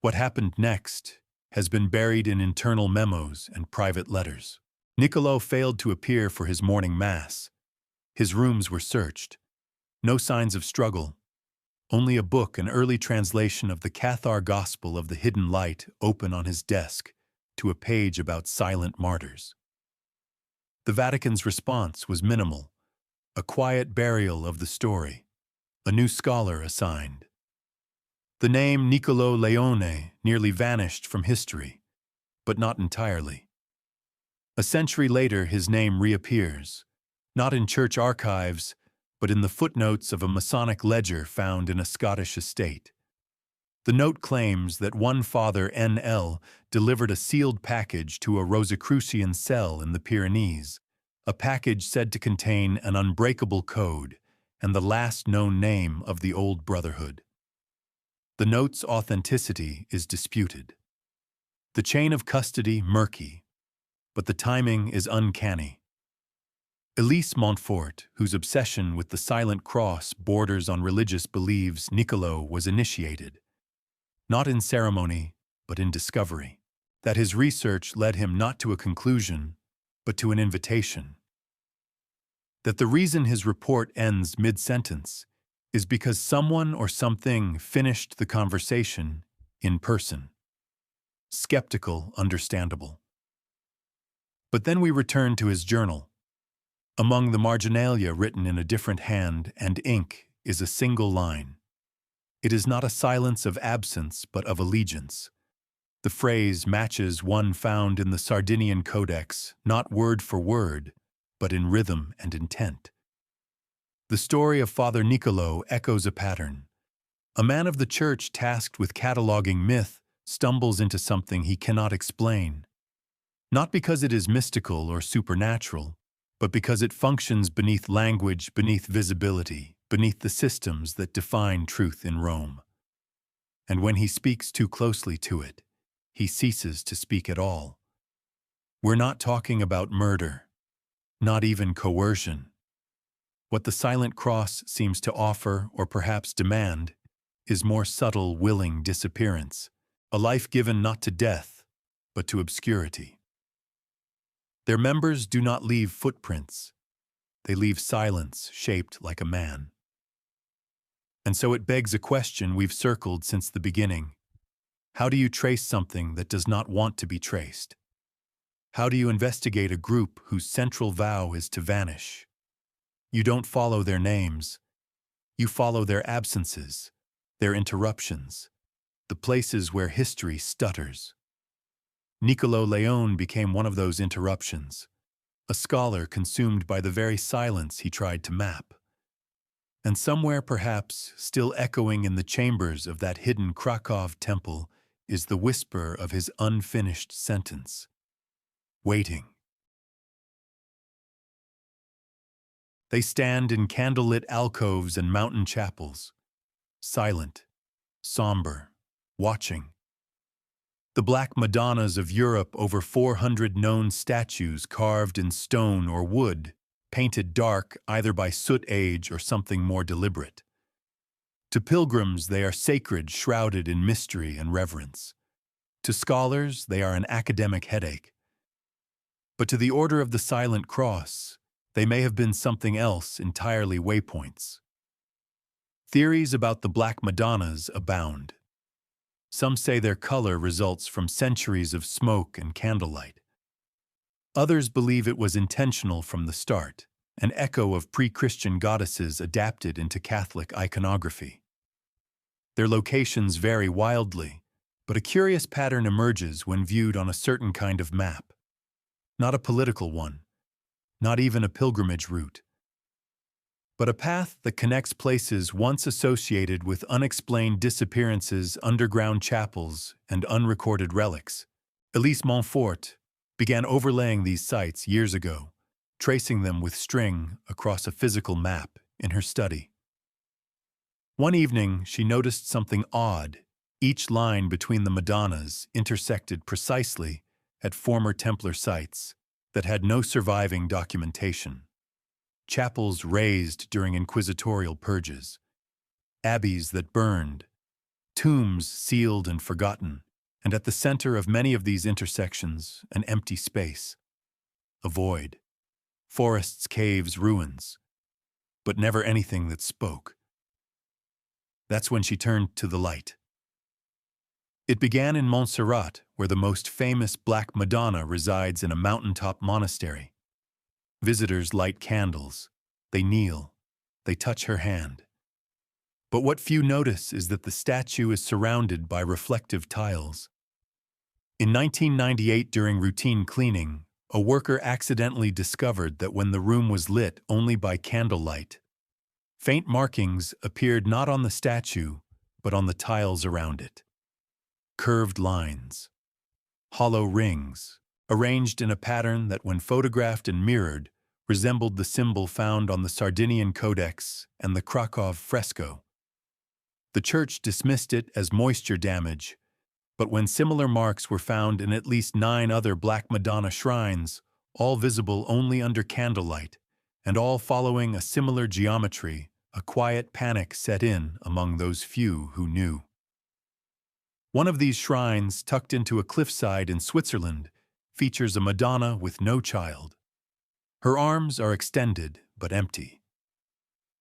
What happened next has been buried in internal memos and private letters. Niccolò failed to appear for his morning mass. His rooms were searched. No signs of struggle. Only a book, an early translation of the Cathar Gospel of the Hidden Light, open on his desk to a page about silent martyrs. The Vatican's response was minimal, a quiet burial of the story, a new scholar assigned. The name Niccolò Leone nearly vanished from history, but not entirely. A century later, his name reappears, not in church archives, but in the footnotes of a Masonic ledger found in a Scottish estate. The note claims that one Father N.L. delivered a sealed package to a Rosicrucian cell in the Pyrenees, a package said to contain an unbreakable code and the last known name of the old brotherhood. The note's authenticity is disputed. The chain of custody murky, but the timing is uncanny. Elise Montfort, whose obsession with the silent cross borders on religious beliefs, Niccolò was initiated, not in ceremony, but in discovery. That his research led him not to a conclusion, but to an invitation. That the reason his report ends mid-sentence is because someone or something finished the conversation in person. Skeptical, understandable. But then we return to his journal. Among the marginalia written in a different hand and ink is a single line. It is not a silence of absence, but of allegiance. The phrase matches one found in the Sardinian Codex, not word for word, but in rhythm and intent. The story of Father Niccolò echoes a pattern. A man of the church tasked with cataloging myth stumbles into something he cannot explain, not because it is mystical or supernatural, but because it functions beneath language, beneath visibility, beneath the systems that define truth in Rome. And when he speaks too closely to it, he ceases to speak at all. We're not talking about murder, not even coercion. What the silent cross seems to offer, or perhaps demand, is more subtle, willing disappearance, a life given not to death, but to obscurity. Their members do not leave footprints. They leave silence shaped like a man. And so it begs a question we've circled since the beginning. How do you trace something that does not want to be traced? How do you investigate a group whose central vow is to vanish? You don't follow their names. You follow their absences, their interruptions, the places where history stutters. Niccolò Leone became one of those interruptions, a scholar consumed by the very silence he tried to map. And somewhere, perhaps, still echoing in the chambers of that hidden Krakow temple, is the whisper of his unfinished sentence. Waiting. They stand in candlelit alcoves and mountain chapels, silent, somber, watching. The Black Madonnas of Europe, over 400 known statues carved in stone or wood, painted dark either by soot age or something more deliberate. To pilgrims, they are sacred, shrouded in mystery and reverence. To scholars, they are an academic headache. But to the Order of the Silent Cross, they may have been something else entirely, waypoints. Theories about the Black Madonnas abound. Some say their color results from centuries of smoke and candlelight. Others believe it was intentional from the start, an echo of pre-Christian goddesses adapted into Catholic iconography. Their locations vary wildly, but a curious pattern emerges when viewed on a certain kind of map. Not a political one, not even a pilgrimage route, but a path that connects places once associated with unexplained disappearances, underground chapels, and unrecorded relics. Elise Montfort began overlaying these sites years ago, tracing them with string across a physical map in her study. One evening, she noticed something odd. Each line between the Madonnas intersected precisely at former Templar sites that had no surviving documentation. Chapels razed during inquisitorial purges, abbeys that burned, tombs sealed and forgotten, and at the center of many of these intersections, an empty space, a void, forests, caves, ruins, but never anything that spoke. That's when she turned to the light. It began in Montserrat, where the most famous Black Madonna resides in a mountaintop monastery. Visitors light candles, they kneel, they touch her hand. But what few notice is that the statue is surrounded by reflective tiles. In 1998, during routine cleaning, a worker accidentally discovered that when the room was lit only by candlelight, faint markings appeared not on the statue, but on the tiles around it. Curved lines, hollow rings, arranged in a pattern that, when photographed and mirrored, resembled the symbol found on the Sardinian Codex and the Krakow fresco. The church dismissed it as moisture damage, but when similar marks were found in at least 9 other Black Madonna shrines, all visible only under candlelight, and all following a similar geometry, a quiet panic set in among those few who knew. One of these shrines, tucked into a cliffside in Switzerland, features a Madonna with no child. Her arms are extended but empty.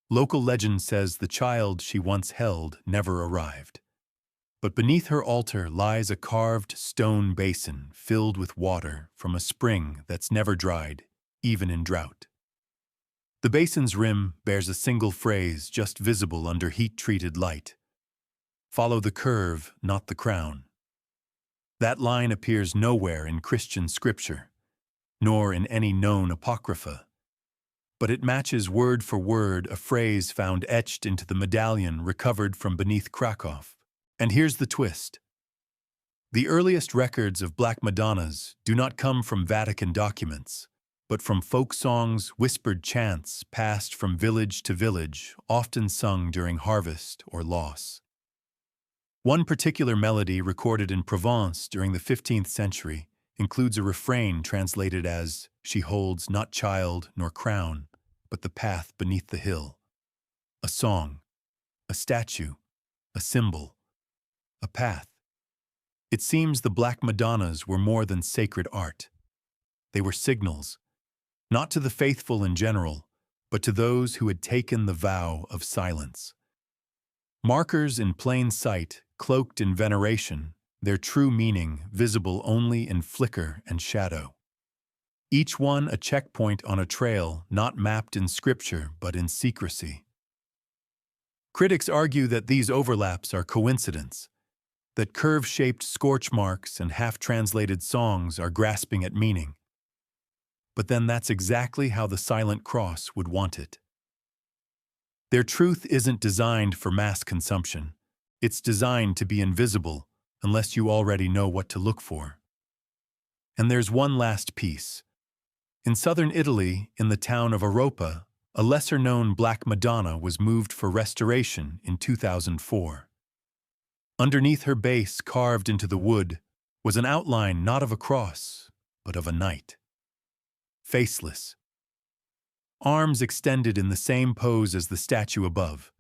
Local legend says the child she once held never arrived. But beneath her altar lies a carved stone basin filled with water from a spring that's never dried, even in drought. The basin's rim bears a single phrase just visible under heat-treated light. Follow the curve, not the crown. That line appears nowhere in Christian scripture, nor in any known apocrypha, but it matches word for word a phrase found etched into the medallion recovered from beneath Krakow. And here's the twist. The earliest records of Black Madonnas do not come from Vatican documents, but from folk songs, whispered chants passed from village to village, often sung during harvest or loss. One particular melody recorded in Provence during the 15th century includes a refrain translated as, "She holds not child nor crown, but the path beneath the hill." A song, a statue, a symbol, a path. It seems the Black Madonnas were more than sacred art. They were signals, not to the faithful in general, but to those who had taken the vow of silence. Markers in plain sight, cloaked in veneration, their true meaning visible only in flicker and shadow. Each one a checkpoint on a trail not mapped in scripture but in secrecy. Critics argue that these overlaps are coincidence, that curve-shaped scorch marks and half-translated songs are grasping at meaning. But then that's exactly how the Silent Cross would want it. Their truth isn't designed for mass consumption. It's designed to be invisible unless you already know what to look for. And there's one last piece. In southern Italy, in the town of Oropa, a lesser-known Black Madonna was moved for restoration in 2004. Underneath her base, carved into the wood, was an outline not of a cross, but of a knight. Faceless. Arms extended in the same pose as the statue above.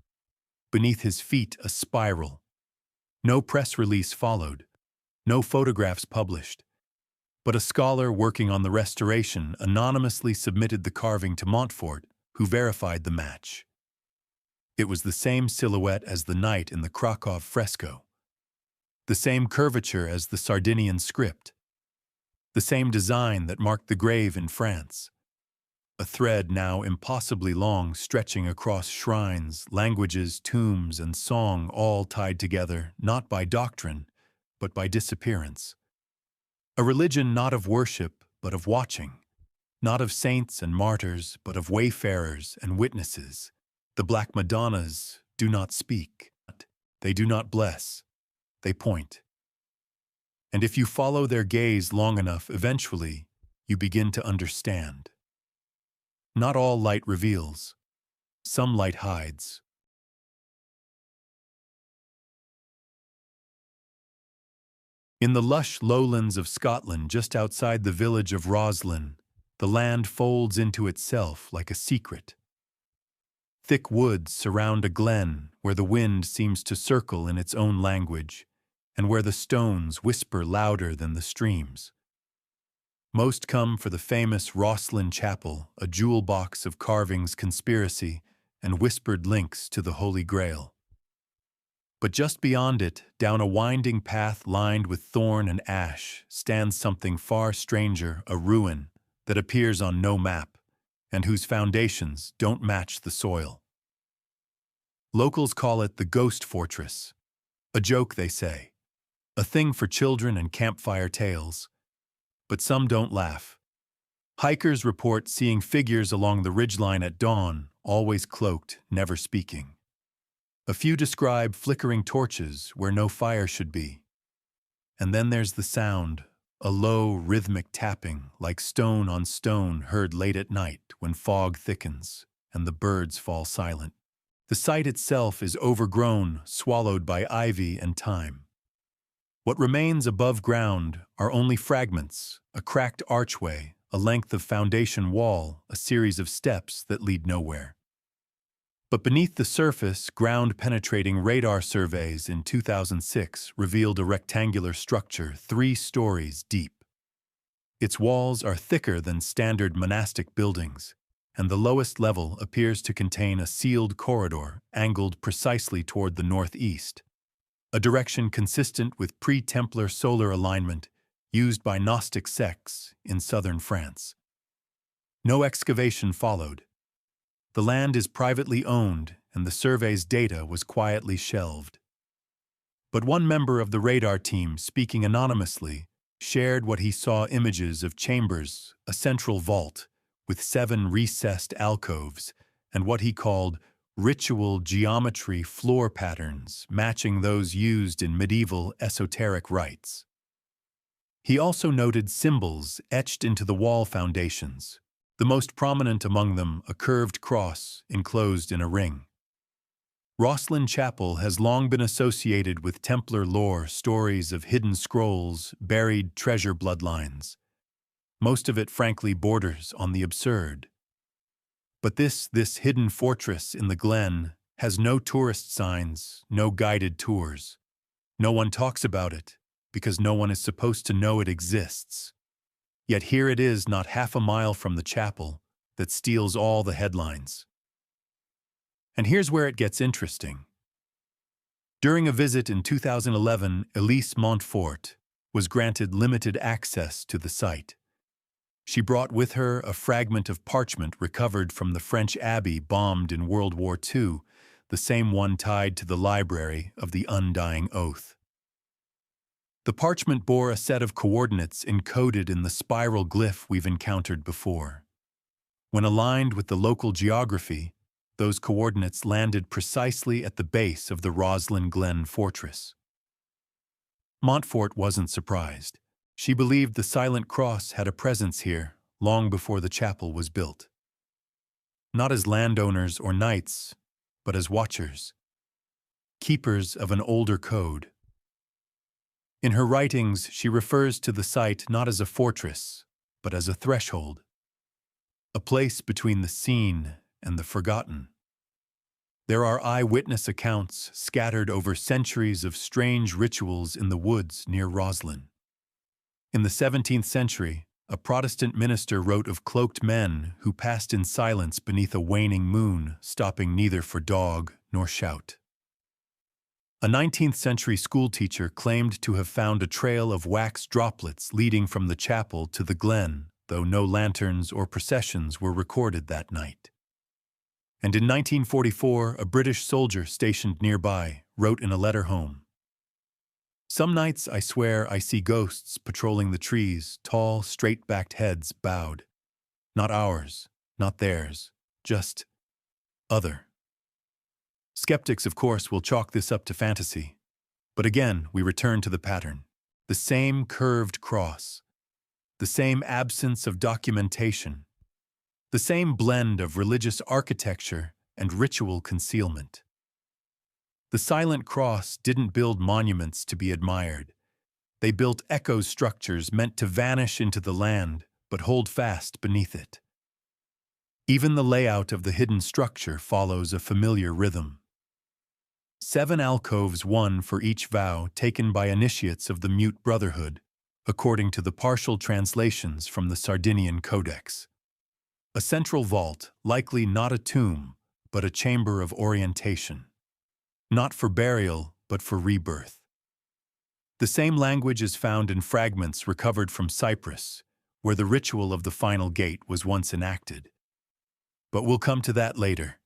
Beneath his feet, a spiral. No press release followed, no photographs published. But a scholar working on the restoration anonymously submitted the carving to Montfort, who verified the match. It was the same silhouette as the knight in the Krakow fresco. The same curvature as the Sardinian script. The same design that marked the grave in France. A thread now impossibly long stretching across shrines, languages, tombs, and song, all tied together not by doctrine, but by disappearance. A religion not of worship, but of watching. Not of saints and martyrs, but of wayfarers and witnesses. The Black Madonnas do not speak. They do not bless. They point. And if you follow their gaze long enough, eventually, you begin to understand. Not all light reveals. Some light hides. In the lush lowlands of Scotland, just outside the village of Roslin, the land folds into itself like a secret. Thick woods surround a glen where the wind seems to circle in its own language, and where the stones whisper louder than the streams. Most come for the famous Roslin Chapel, a jewel box of carvings, conspiracy, and whispered links to the Holy Grail. But just beyond it, down a winding path lined with thorn and ash, stands something far stranger, a ruin that appears on no map, and whose foundations don't match the soil. Locals call it the Ghost Fortress. A joke, they say. A thing for children and campfire tales. But some don't laugh. Hikers report seeing figures along the ridgeline at dawn, always cloaked, never speaking. A few describe flickering torches where no fire should be. And then there's the sound, a low, rhythmic tapping, like stone on stone heard late at night when fog thickens and the birds fall silent. The site itself is overgrown, swallowed by ivy and time. What remains above ground are only fragments, a cracked archway, a length of foundation wall, a series of steps that lead nowhere. But beneath the surface, ground-penetrating radar surveys in 2006 revealed a rectangular structure 3 stories deep. Its walls are thicker than standard monastic buildings, and the lowest level appears to contain a sealed corridor angled precisely toward the northeast, a direction consistent with pre-Templar solar alignment used by Gnostic sects in southern France. No excavation followed. The land is privately owned, and the survey's data was quietly shelved. But one member of the radar team, speaking anonymously, shared what he saw: images of chambers, a central vault with 7 recessed alcoves, and what he called ritual geometry floor patterns matching those used in medieval esoteric rites. He also noted symbols etched into the wall foundations, the most prominent among them a curved cross enclosed in a ring. Rosslyn Chapel has long been associated with Templar lore, stories of hidden scrolls, buried treasure bloodlines. Most of it, frankly, borders on the absurd. But this hidden fortress in the glen has no tourist signs, no guided tours. No one talks about it, because no one is supposed to know it exists. Yet here it is, not half a mile from the chapel, that steals all the headlines. And here's where it gets interesting. During a visit in 2011, Elise Montfort was granted limited access to the site. She brought with her a fragment of parchment recovered from the French abbey bombed in World War II, the same one tied to the library of the Undying Oath. The parchment bore a set of coordinates encoded in the spiral glyph we've encountered before. When aligned with the local geography, those coordinates landed precisely at the base of the Rosslyn Glen Fortress. Montfort wasn't surprised. She believed the Silent Cross had a presence here long before the chapel was built. Not as landowners or knights, but as watchers, keepers of an older code. In her writings, she refers to the site not as a fortress, but as a threshold, a place between the seen and the forgotten. There are eyewitness accounts scattered over centuries of strange rituals in the woods near Rosslyn. In the 17th century, a Protestant minister wrote of cloaked men who passed in silence beneath a waning moon, stopping neither for dog nor shout. A 19th century schoolteacher claimed to have found a trail of wax droplets leading from the chapel to the glen, though no lanterns or processions were recorded that night. And in 1944, a British soldier stationed nearby wrote in a letter home, "Some nights, I swear, I see ghosts patrolling the trees, tall, straight-backed heads bowed. Not ours, not theirs, just other." Skeptics, of course, will chalk this up to fantasy. But again, we return to the pattern. The same curved cross, the same absence of documentation, the same blend of religious architecture and ritual concealment. The Silent Cross didn't build monuments to be admired. They built echo structures meant to vanish into the land, but hold fast beneath it. Even the layout of the hidden structure follows a familiar rhythm. 7 alcoves, 1 for each vow, taken by initiates of the Mute Brotherhood, according to the partial translations from the Sardinian Codex. A central vault, likely not a tomb, but a chamber of orientation. Not for burial, but for rebirth. The same language is found in fragments recovered from Cyprus, where the ritual of the final gate was once enacted. But we'll come to that later.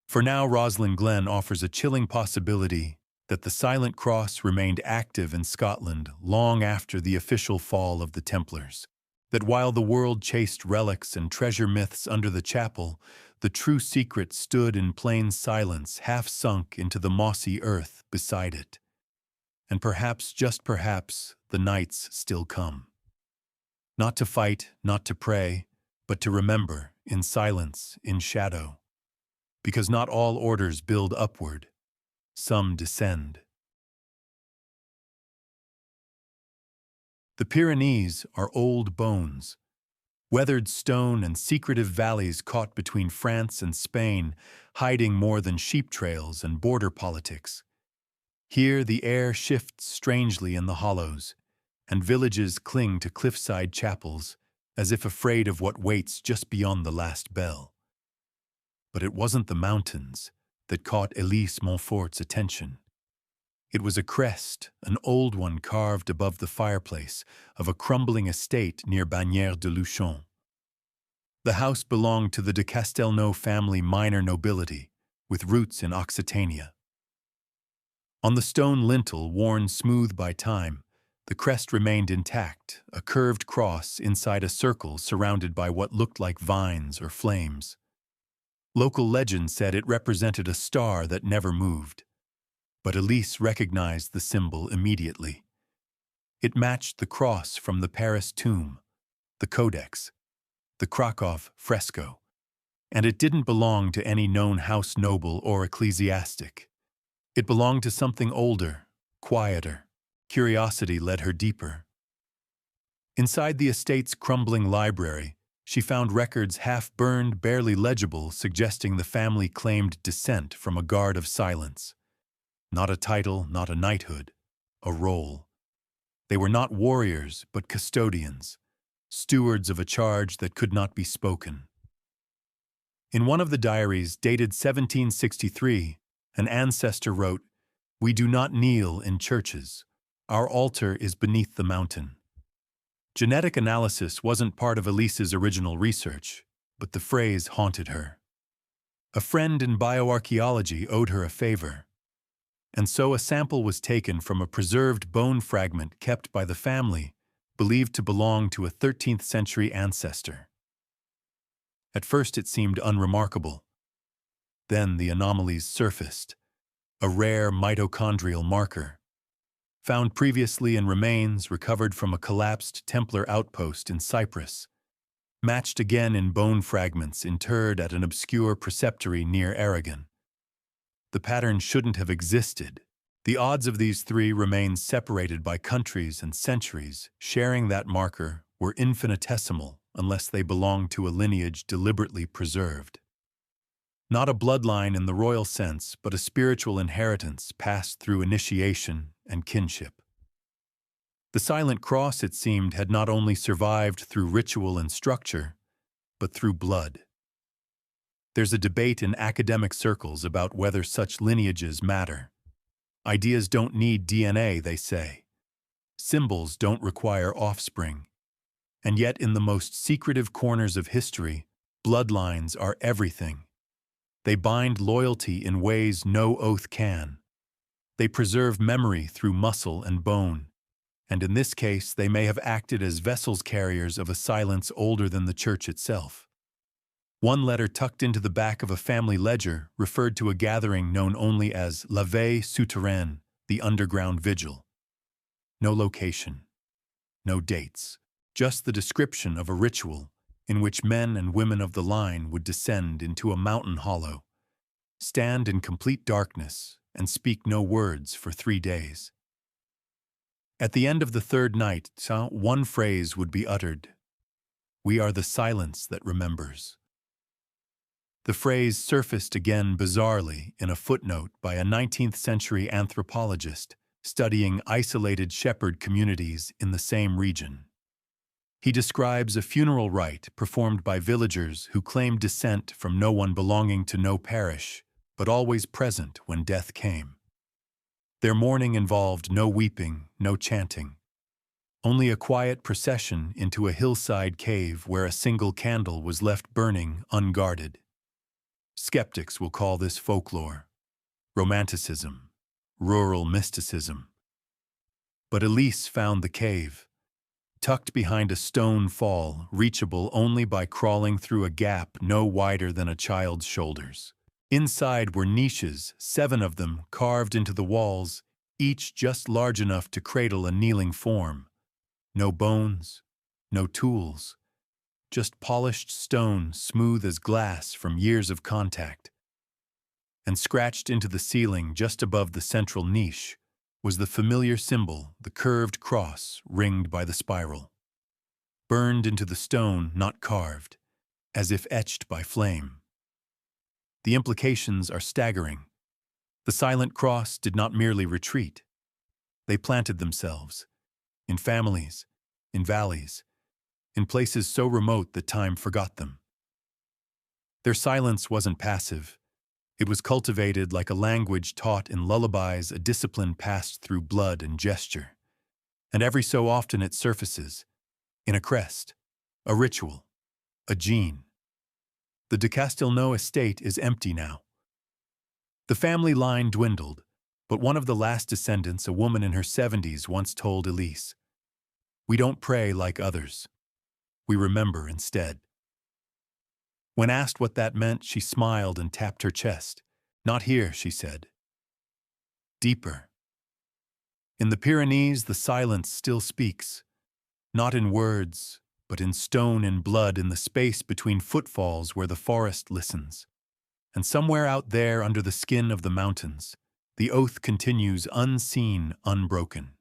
For now, Rosslyn Glen offers a chilling possibility that the Silent Cross remained active in Scotland long after the official fall of the Templars. That while the world chased relics and treasure myths under the chapel, the true secret stood in plain silence, half sunk into the mossy earth beside it. And perhaps, just perhaps, the nights still come. Not to fight, not to pray, but to remember, in silence, in shadow. Because not all orders build upward, some descend. The Pyrenees are old bones, weathered stone and secretive valleys caught between France and Spain, hiding more than sheep trails and border politics. Here the air shifts strangely in the hollows, and villages cling to cliffside chapels, as if afraid of what waits just beyond the last bell. But it wasn't the mountains that caught Elise Montfort's attention. It was a crest, an old one carved above the fireplace, of a crumbling estate near Bagnères de Luchon. The house belonged to the de Castelnau family minor nobility, with roots in Occitania. On the stone lintel, worn smooth by time, the crest remained intact, a curved cross inside a circle surrounded by what looked like vines or flames. Local legend said it represented a star that never moved, but Elise recognized the symbol immediately. It matched the cross from the Paris tomb, the Codex, the Krakow fresco, and it didn't belong to any known house noble or ecclesiastic. It belonged to something older, quieter. Curiosity led her deeper. Inside the estate's crumbling library, she found records half-burned, barely legible, suggesting the family claimed descent from a guard of silence. Not a title, not a knighthood, a role. They were not warriors, but custodians, stewards of a charge that could not be spoken. In one of the diaries, dated 1763, an ancestor wrote, "We do not kneel in churches. Our altar is beneath the mountain." Genetic analysis wasn't part of Elise's original research, but the phrase haunted her. A friend in bioarchaeology owed her a favor, and so a sample was taken from a preserved bone fragment kept by the family, believed to belong to a 13th century ancestor. At first it seemed unremarkable. Then the anomalies surfaced, a rare mitochondrial marker, found previously in remains recovered from a collapsed Templar outpost in Cyprus, matched again in bone fragments interred at an obscure preceptory near Aragon. The pattern shouldn't have existed. The odds of these three remains separated by countries and centuries sharing that marker were infinitesimal unless they belonged to a lineage deliberately preserved. Not a bloodline in the royal sense, but a spiritual inheritance passed through initiation and kinship. The silent cross, it seemed, had not only survived through ritual and structure, but through blood. There's a debate in academic circles about whether such lineages matter. Ideas don't need DNA, they say. Symbols don't require offspring. And yet, in the most secretive corners of history, bloodlines are everything. They bind loyalty in ways no oath can. They preserve memory through muscle and bone, and in this case they may have acted as vessels carriers of a silence older than the church itself. One letter tucked into the back of a family ledger referred to a gathering known only as La Veille Souterraine, the underground vigil. No location, no dates, just the description of a ritual in which men and women of the line would descend into a mountain hollow, stand in complete darkness, and speak no words for 3 days. At the end of the third night, one phrase would be uttered: "We are the silence that remembers." The phrase surfaced again bizarrely in a footnote by a 19th century anthropologist studying isolated shepherd communities in the same region. He describes a funeral rite performed by villagers who claimed descent from no one belonging to no parish, but always present when death came. Their mourning involved no weeping, no chanting, only a quiet procession into a hillside cave where a single candle was left burning unguarded. Skeptics will call this folklore, romanticism, rural mysticism. But Elise found the cave, tucked behind a stone fall, reachable only by crawling through a gap no wider than a child's shoulders. Inside were niches, 7 of them carved into the walls, each just large enough to cradle a kneeling form. No bones, no tools, just polished stone smooth as glass from years of contact. And scratched into the ceiling just above the central niche was the familiar symbol, the curved cross ringed by the spiral. Burned into the stone, not carved, as if etched by flame. The implications are staggering. The silent cross did not merely retreat. They planted themselves, in families, in valleys, in places so remote that time forgot them. Their silence wasn't passive. It was cultivated like a language taught in lullabies, a discipline passed through blood and gesture. And every so often it surfaces, in a crest, a ritual, a gene. The de Castelnau estate is empty now. The family line dwindled, But one of the last descendants, a woman in her 70s, once told Elise, "We don't pray like others. We remember instead." When asked what that meant, she smiled and tapped her chest. "Not here," she said. "Deeper. In the Pyrenees, the silence still speaks, not in words, but in stone and blood, in the space between footfalls where the forest listens. And somewhere out there under the skin of the mountains, the oath continues unseen, unbroken."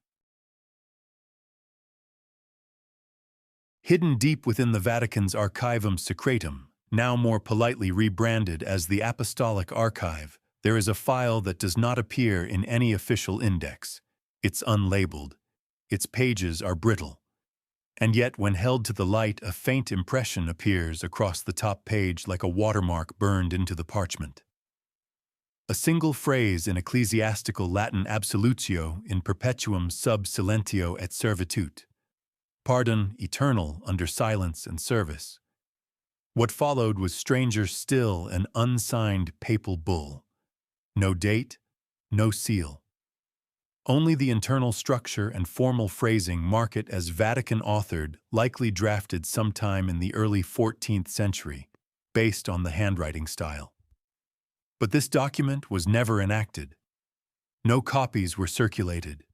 Hidden deep within the Vatican's Archivum Secretum, now more politely rebranded as the Apostolic Archive, there is a file that does not appear in any official index. It's unlabeled. Its pages are brittle. And yet, when held to the light, a faint impression appears across the top page like a watermark burned into the parchment. A single phrase in ecclesiastical Latin absolutio in perpetuum sub silentio et servitute. Pardon eternal under silence and service. What followed was stranger still, an unsigned papal bull. No date, no seal. Only the internal structure and formal phrasing mark it as Vatican-authored, likely drafted sometime in the early 14th century, based on the handwriting style. But this document was never enacted. No copies were circulated.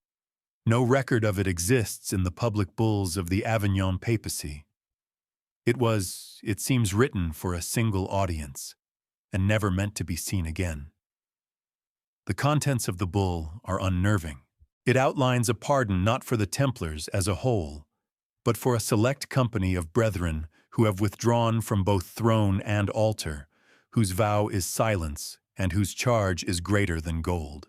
No record of it exists in the public bulls of the Avignon papacy. It seems, written for a single audience, and never meant to be seen again. The contents of the bull are unnerving. It outlines a pardon not for the Templars as a whole, but for a select company of brethren who have withdrawn from both throne and altar, whose vow is silence and whose charge is greater than gold.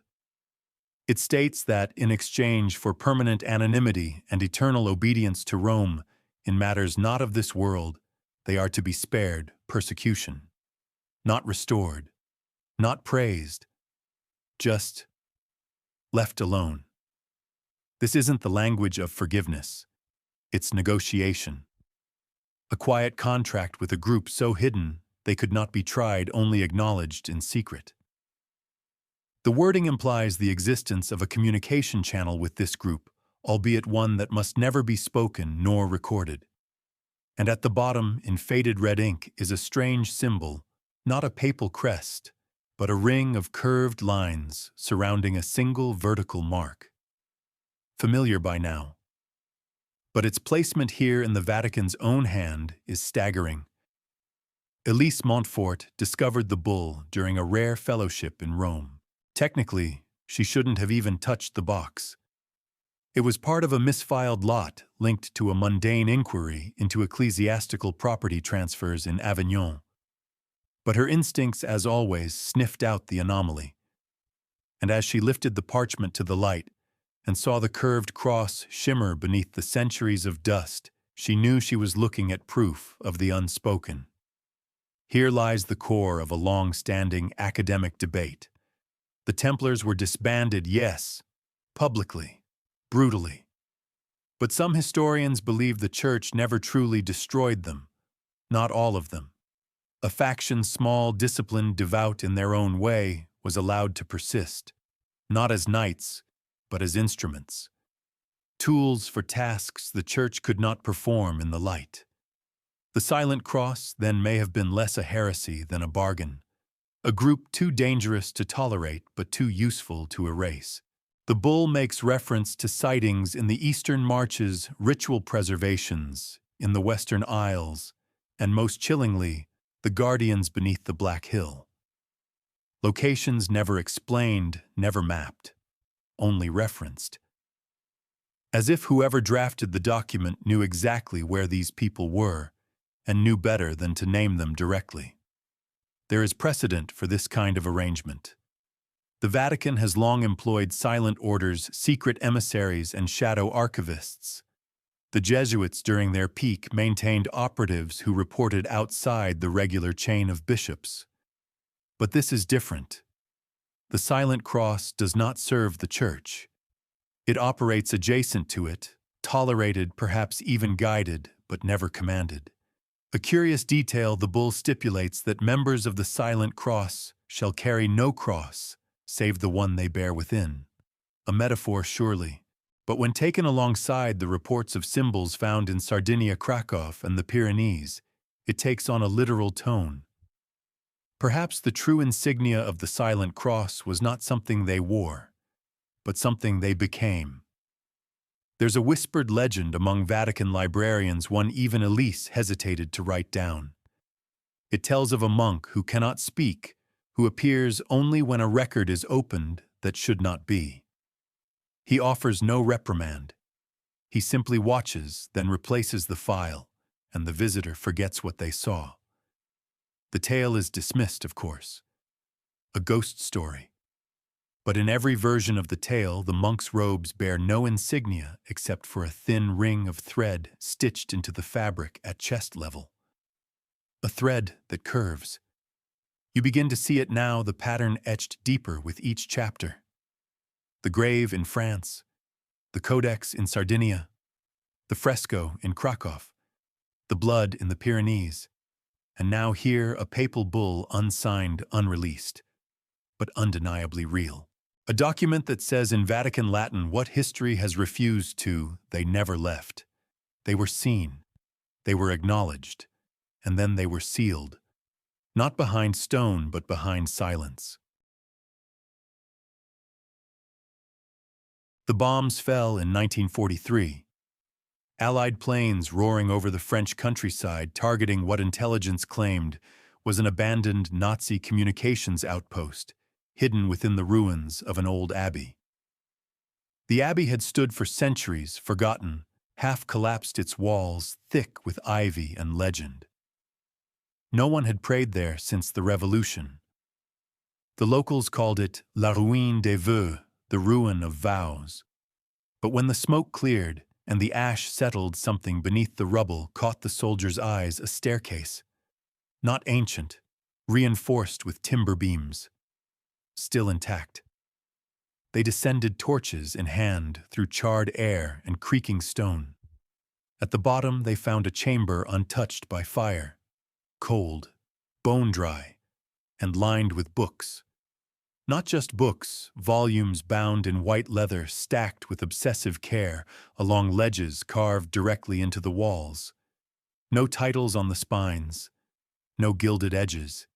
It states that, in exchange for permanent anonymity and eternal obedience to Rome in matters not of this world, they are to be spared persecution, not restored, not praised, just left alone. This isn't the language of forgiveness. It's negotiation. A quiet contract with a group so hidden they could not be tried, only acknowledged in secret. The wording implies the existence of a communication channel with this group, albeit one that must never be spoken nor recorded. And at the bottom, in faded red ink, is a strange symbol, not a papal crest, but a ring of curved lines surrounding a single vertical mark. Familiar by now. But its placement here in the Vatican's own hand is staggering. Elise Montfort discovered the bull during a rare fellowship in Rome. Technically, she shouldn't have even touched the box. It was part of a misfiled lot linked to a mundane inquiry into ecclesiastical property transfers in Avignon. But her instincts, as always, sniffed out the anomaly. And as she lifted the parchment to the light and saw the curved cross shimmer beneath the centuries of dust, she knew she was looking at proof of the unspoken. Here lies the core of a long-standing academic debate. The Templars were disbanded, yes, publicly, brutally. But some historians believe the Church never truly destroyed them, not all of them. A faction, small, disciplined, devout in their own way, was allowed to persist, not as knights, but as instruments. Tools for tasks the Church could not perform in the light. The silent cross then may have been less a heresy than a bargain, a group too dangerous to tolerate but too useful to erase. The bull makes reference to sightings in the Eastern Marches, ritual preservations in the Western Isles, and most chillingly, the guardians beneath the Black Hill. Locations never explained, never mapped, only referenced. As if whoever drafted the document knew exactly where these people were, and knew better than to name them directly. There is precedent for this kind of arrangement. The Vatican has long employed silent orders, secret emissaries, and shadow archivists. The Jesuits, during their peak, maintained operatives who reported outside the regular chain of bishops. But this is different. The silent cross does not serve the Church. It operates adjacent to it, tolerated, perhaps even guided, but never commanded. A curious detail, the bull stipulates that members of the silent cross shall carry no cross, save the one they bear within. A metaphor, surely, but when taken alongside the reports of symbols found in Sardinia, Krakow, and the Pyrenees, it takes on a literal tone. Perhaps the true insignia of the Silent Cross was not something they wore, but something they became. There's a whispered legend among Vatican librarians one even Elise hesitated to write down. It tells of a monk who cannot speak, who appears only when a record is opened that should not be. He offers no reprimand. He simply watches, then replaces the file, and the visitor forgets what they saw. The tale is dismissed, of course. A ghost story. But in every version of the tale, the monk's robes bear no insignia except for a thin ring of thread stitched into the fabric at chest level. A thread that curves. You begin to see it now, the pattern etched deeper with each chapter. The grave in France, the codex in Sardinia, the fresco in Krakow, the blood in the Pyrenees, and now here a papal bull unsigned, unreleased, but undeniably real. A document that says in Vatican Latin what history has refused to, they never left. They were seen, they were acknowledged, and then they were sealed, not behind stone but behind silence. The bombs fell in 1943. Allied planes roaring over the French countryside targeting what intelligence claimed was an abandoned Nazi communications outpost, hidden within the ruins of an old abbey. The abbey had stood for centuries, forgotten, half-collapsed, its walls thick with ivy and legend. No one had prayed there since the Revolution. The locals called it La Ruine des Vœux, the ruin of vows. But when the smoke cleared and the ash settled, something beneath the rubble caught the soldiers' eyes, a staircase. Not ancient, reinforced with timber beams. Still intact. They descended, torches in hand, through charred air and creaking stone. At the bottom they found a chamber untouched by fire, cold, bone-dry, and lined with books. Not just books, volumes bound in white leather stacked with obsessive care along ledges carved directly into the walls. No titles on the spines, no gilded edges.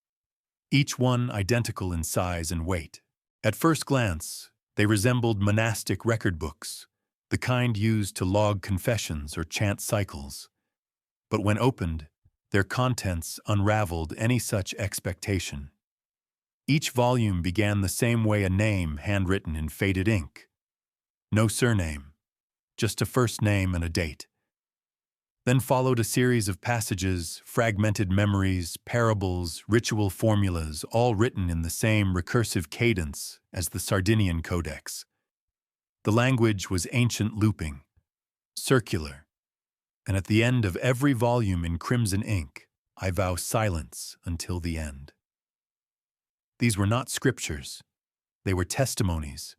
Each one identical in size and weight. At first glance, they resembled monastic record books, the kind used to log confessions or chant cycles. But when opened, their contents unraveled any such expectation. Each volume began the same way, a name handwritten in faded ink. No surname, just a first name and a date. Then followed a series of passages, fragmented memories, parables, ritual formulas, all written in the same recursive cadence as the Sardinian Codex. The language was ancient looping, circular, and at the end of every volume in crimson ink, I vow silence until the end. These were not scriptures, they were testimonies.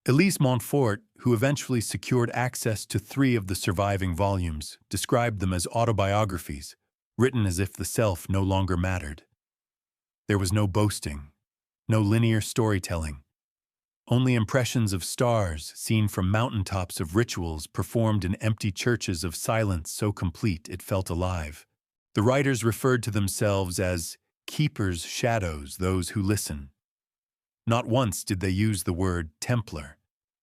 Elise Montfort, who eventually secured access to 3 of the surviving volumes, described them as autobiographies, written as if the self no longer mattered. There was no boasting, no linear storytelling, only impressions of stars seen from mountaintops, of rituals performed in empty churches, of silence so complete it felt alive. The writers referred to themselves as keepers, shadows, those who listen. Not once did they use the word Templar,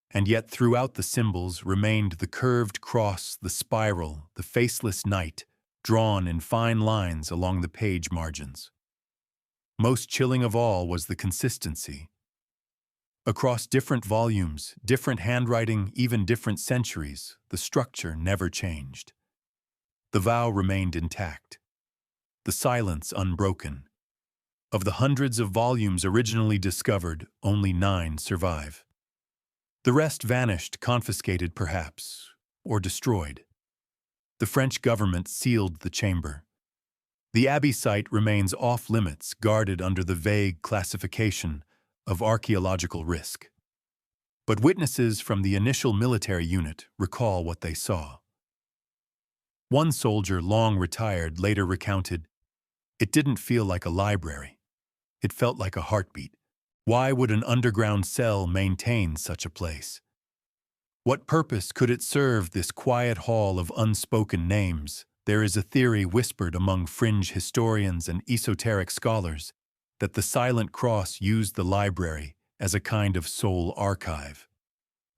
and yet throughout the symbols remained the curved cross, the spiral, the faceless knight, drawn in fine lines along the page margins. Most chilling of all was the consistency. Across different volumes, different handwriting, even different centuries, the structure never changed. The vow remained intact, the silence unbroken. Of the hundreds of volumes originally discovered, only 9 survive. The rest vanished, confiscated perhaps, or destroyed. The French government sealed the chamber. The abbey site remains off-limits, guarded under the vague classification of archaeological risk. But witnesses from the initial military unit recall what they saw. One soldier, long retired, later recounted, "It didn't feel like a library. It felt like a heartbeat, Why would an underground cell maintain such a place? What purpose could it serve, this quiet hall of unspoken names? There is a theory whispered among fringe historians and esoteric scholars that the Silent Cross used the library as a kind of soul archive.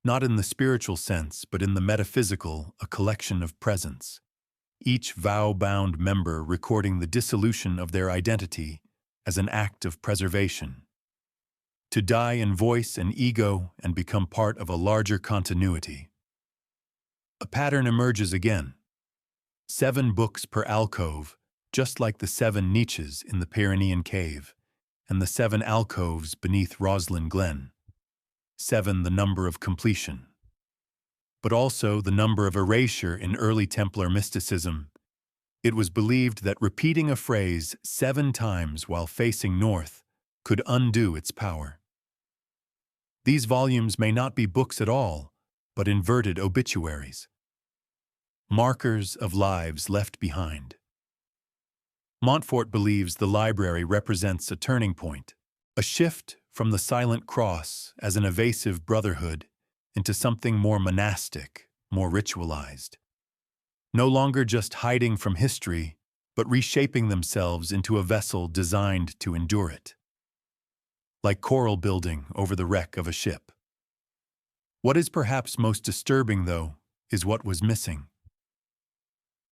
Not in the spiritual sense, but in the metaphysical, a collection of presence. Each vow-bound member recording the dissolution of their identity as an act of preservation. To die in voice and ego and become part of a larger continuity. A pattern emerges again. 7 books per alcove, just like the 7 niches in the Pyrenean cave, and the 7 alcoves beneath Roslin Glen. 7, the number of completion. But also the number of erasure in early Templar mysticism. It was believed that repeating a phrase 7 times while facing north could undo its power. These volumes may not be books at all, but inverted obituaries. Markers of lives left behind. Montfort believes the library represents a turning point, a shift from the Silent Cross as an evasive brotherhood into something more monastic, more ritualized. No longer just hiding from history, but reshaping themselves into a vessel designed to endure it. Like coral building over the wreck of a ship. What is perhaps most disturbing, though, is what was missing.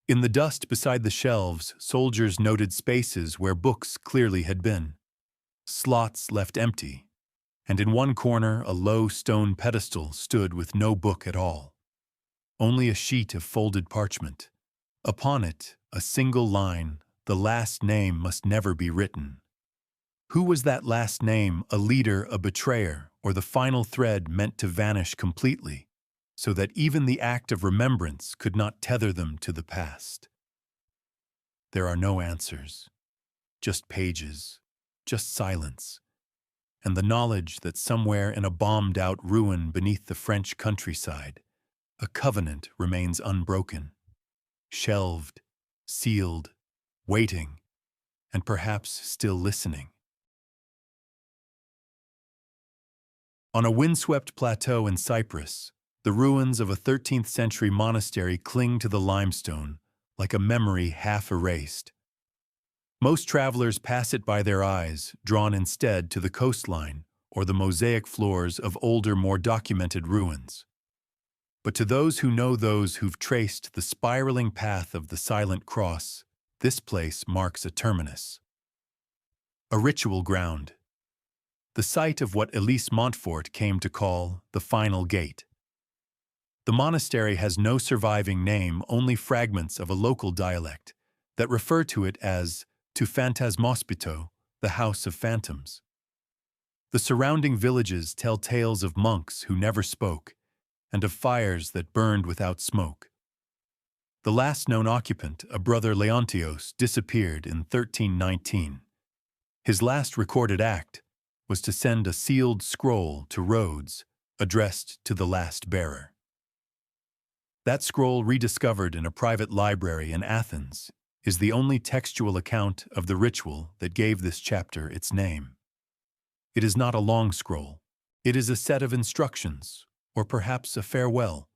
In the dust beside the shelves, soldiers noted spaces where books clearly had been. Slots left empty, and in one corner a low stone pedestal stood with no book at all. Only a sheet of folded parchment. Upon it, a single line, the last name must never be written. Who was that last name, a leader, a betrayer, or the final thread meant to vanish completely, so that even the act of remembrance could not tether them to the past? There are no answers, just pages, just silence, and the knowledge that somewhere in a bombed-out ruin beneath the French countryside, a covenant remains unbroken, shelved, sealed, waiting, and perhaps still listening. On a windswept plateau in Cyprus, the ruins of a 13th-century monastery cling to the limestone like a memory half erased. Most travelers pass it by their eyes, drawn instead to the coastline or the mosaic floors of older, more documented ruins. But to those who know those who've traced the spiraling path of the Silent Cross, this place marks a terminus. A ritual ground. The site of what Elise Montfort came to call the final gate. The monastery has no surviving name, only fragments of a local dialect that refer to it as to Phantasmospito, the House of Phantoms. The surrounding villages tell tales of monks who never spoke and of fires that burned without smoke. The last known occupant, a brother Leontios, disappeared in 1319. His last recorded act was to send a sealed scroll to Rhodes, addressed to the last bearer. That scroll, rediscovered in a private library in Athens, is the only textual account of the ritual that gave this chapter its name. It is not a long scroll. It is a set of instructions, or perhaps a farewell.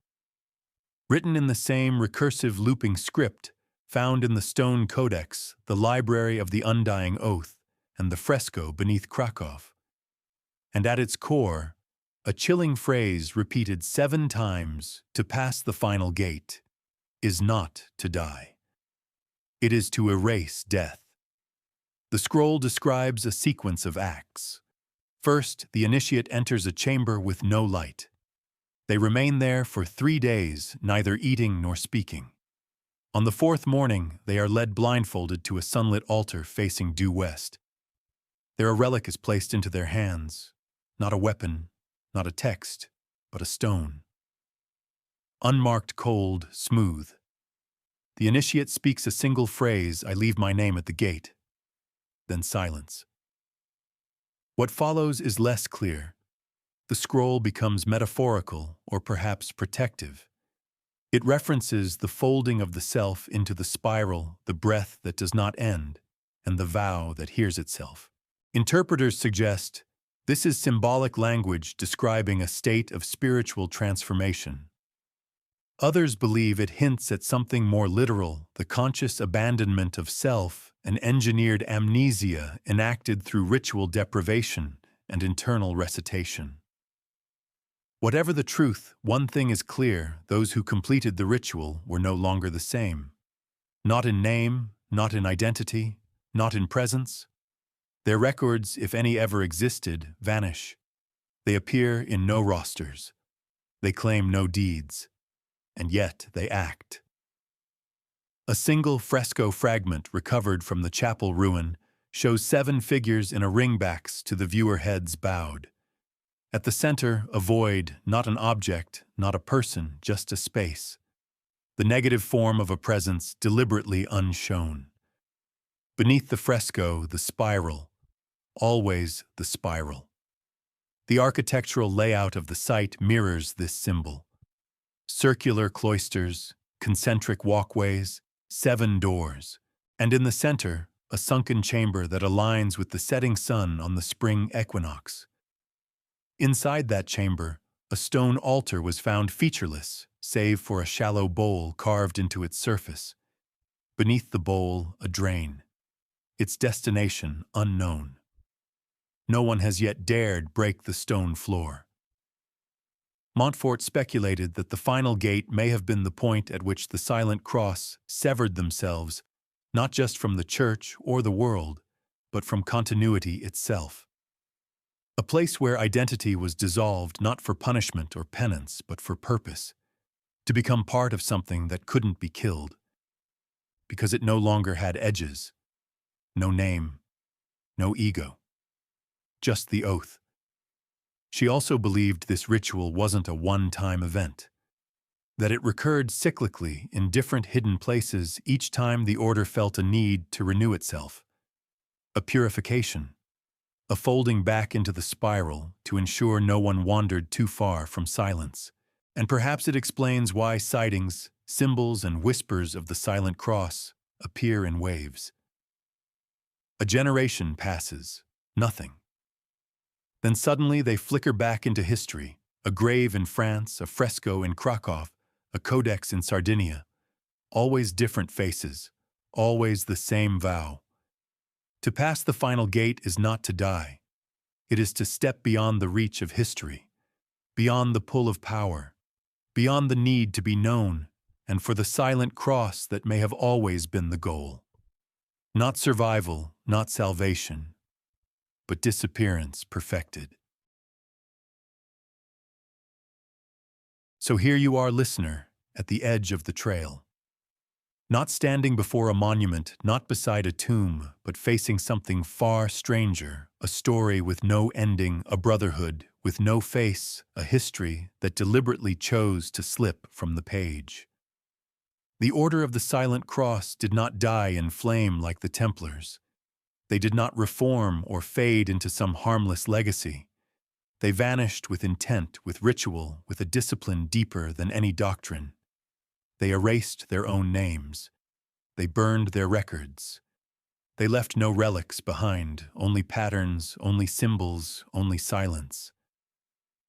Written in the same recursive looping script found in the stone codex, the Library of the Undying Oath, and the fresco beneath Krakow. And at its core, a chilling phrase repeated 7 times to pass the final gate is not to die. It is to erase death. The scroll describes a sequence of acts. First, the initiate enters a chamber with no light. They remain there for 3 days, neither eating nor speaking. On the 4th morning, they are led blindfolded to a sunlit altar facing due west. There a relic is placed into their hands, not a weapon, not a text, but a stone. Unmarked, cold, smooth. The initiate speaks a single phrase, "I leave my name at the gate." Then silence. What follows is less clear. The scroll becomes metaphorical or perhaps protective. It references the folding of the self into the spiral, the breath that does not end, and the vow that hears itself. Interpreters suggest This is symbolic language describing a state of spiritual transformation. Others believe it hints at something more literal, the conscious abandonment of self, an engineered amnesia enacted through ritual deprivation and internal recitation. Whatever the truth, one thing is clear: those who completed the ritual were no longer the same. Not in name, not in identity, not in presence. Their records, if any ever existed, vanish. They appear in no rosters. They claim no deeds. And yet they act. A single fresco fragment recovered from the chapel ruin shows 7 figures in a ringbacks to the viewer heads bowed. At the center, a void, not an object, not a person, just a space. The negative form of a presence deliberately unshown. Beneath the fresco, the spiral. Always the spiral. The architectural layout of the site mirrors this symbol. Circular cloisters, concentric walkways, 7 doors, and in the center, a sunken chamber that aligns with the setting sun on the spring equinox. Inside that chamber, a stone altar was found featureless, save for a shallow bowl carved into its surface. Beneath the bowl, a drain. Its destination unknown. No one has yet dared break the stone floor. Montfort speculated that the final gate may have been the point at which the silent cross severed themselves, not just from the church or the world, but from continuity itself. A place where identity was dissolved not for punishment or penance, but for purpose, to become part of something that couldn't be killed, because it no longer had edges, no name, no ego, just the oath. She also believed this ritual wasn't a one-time event, that it recurred cyclically in different hidden places each time the order felt a need to renew itself. A purification, a folding back into the spiral to ensure no one wandered too far from silence. And perhaps it explains why sightings, symbols, and whispers of the silent cross appear in waves. A generation passes, nothing. Then suddenly they flicker back into history, a grave in France, a fresco in Krakow, a codex in Sardinia. Always different faces, always the same vow. To pass the final gate is not to die. It is to step beyond the reach of history, beyond the pull of power, beyond the need to be known, and for the silent cross that may have always been the goal. Not survival, not salvation, but disappearance perfected. So here you are, listener, at the edge of the trail. Not standing before a monument, not beside a tomb, but facing something far stranger, a story with no ending, a brotherhood with no face, a history that deliberately chose to slip from the page. The Order of the Silent Cross did not die in flame like the Templars. They did not reform or fade into some harmless legacy. They vanished with intent, with ritual, with a discipline deeper than any doctrine. They erased their own names. They burned their records. They left no relics behind, only patterns, only symbols, only silence.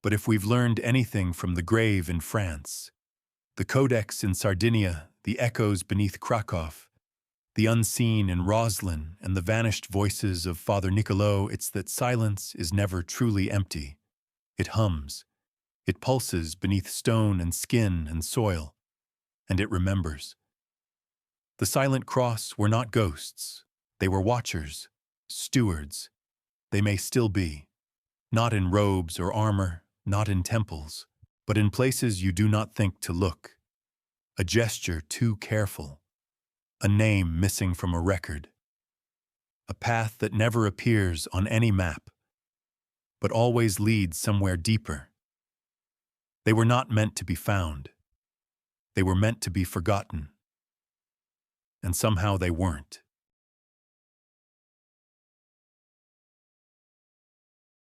But if we've learned anything from the grave in France, the codex in Sardinia, the echoes beneath Krakow, the unseen in Roslin, and the vanished voices of Father Niccolo, it's that silence is never truly empty. It hums. It pulses beneath stone and skin and soil. And it remembers. The silent cross were not ghosts. They were watchers, stewards. They may still be. Not in robes or armor, not in temples, but in places you do not think to look. A gesture too careful. A name missing from a record. A path that never appears on any map, but always leads somewhere deeper. They were not meant to be found. They were meant to be forgotten. And somehow they weren't.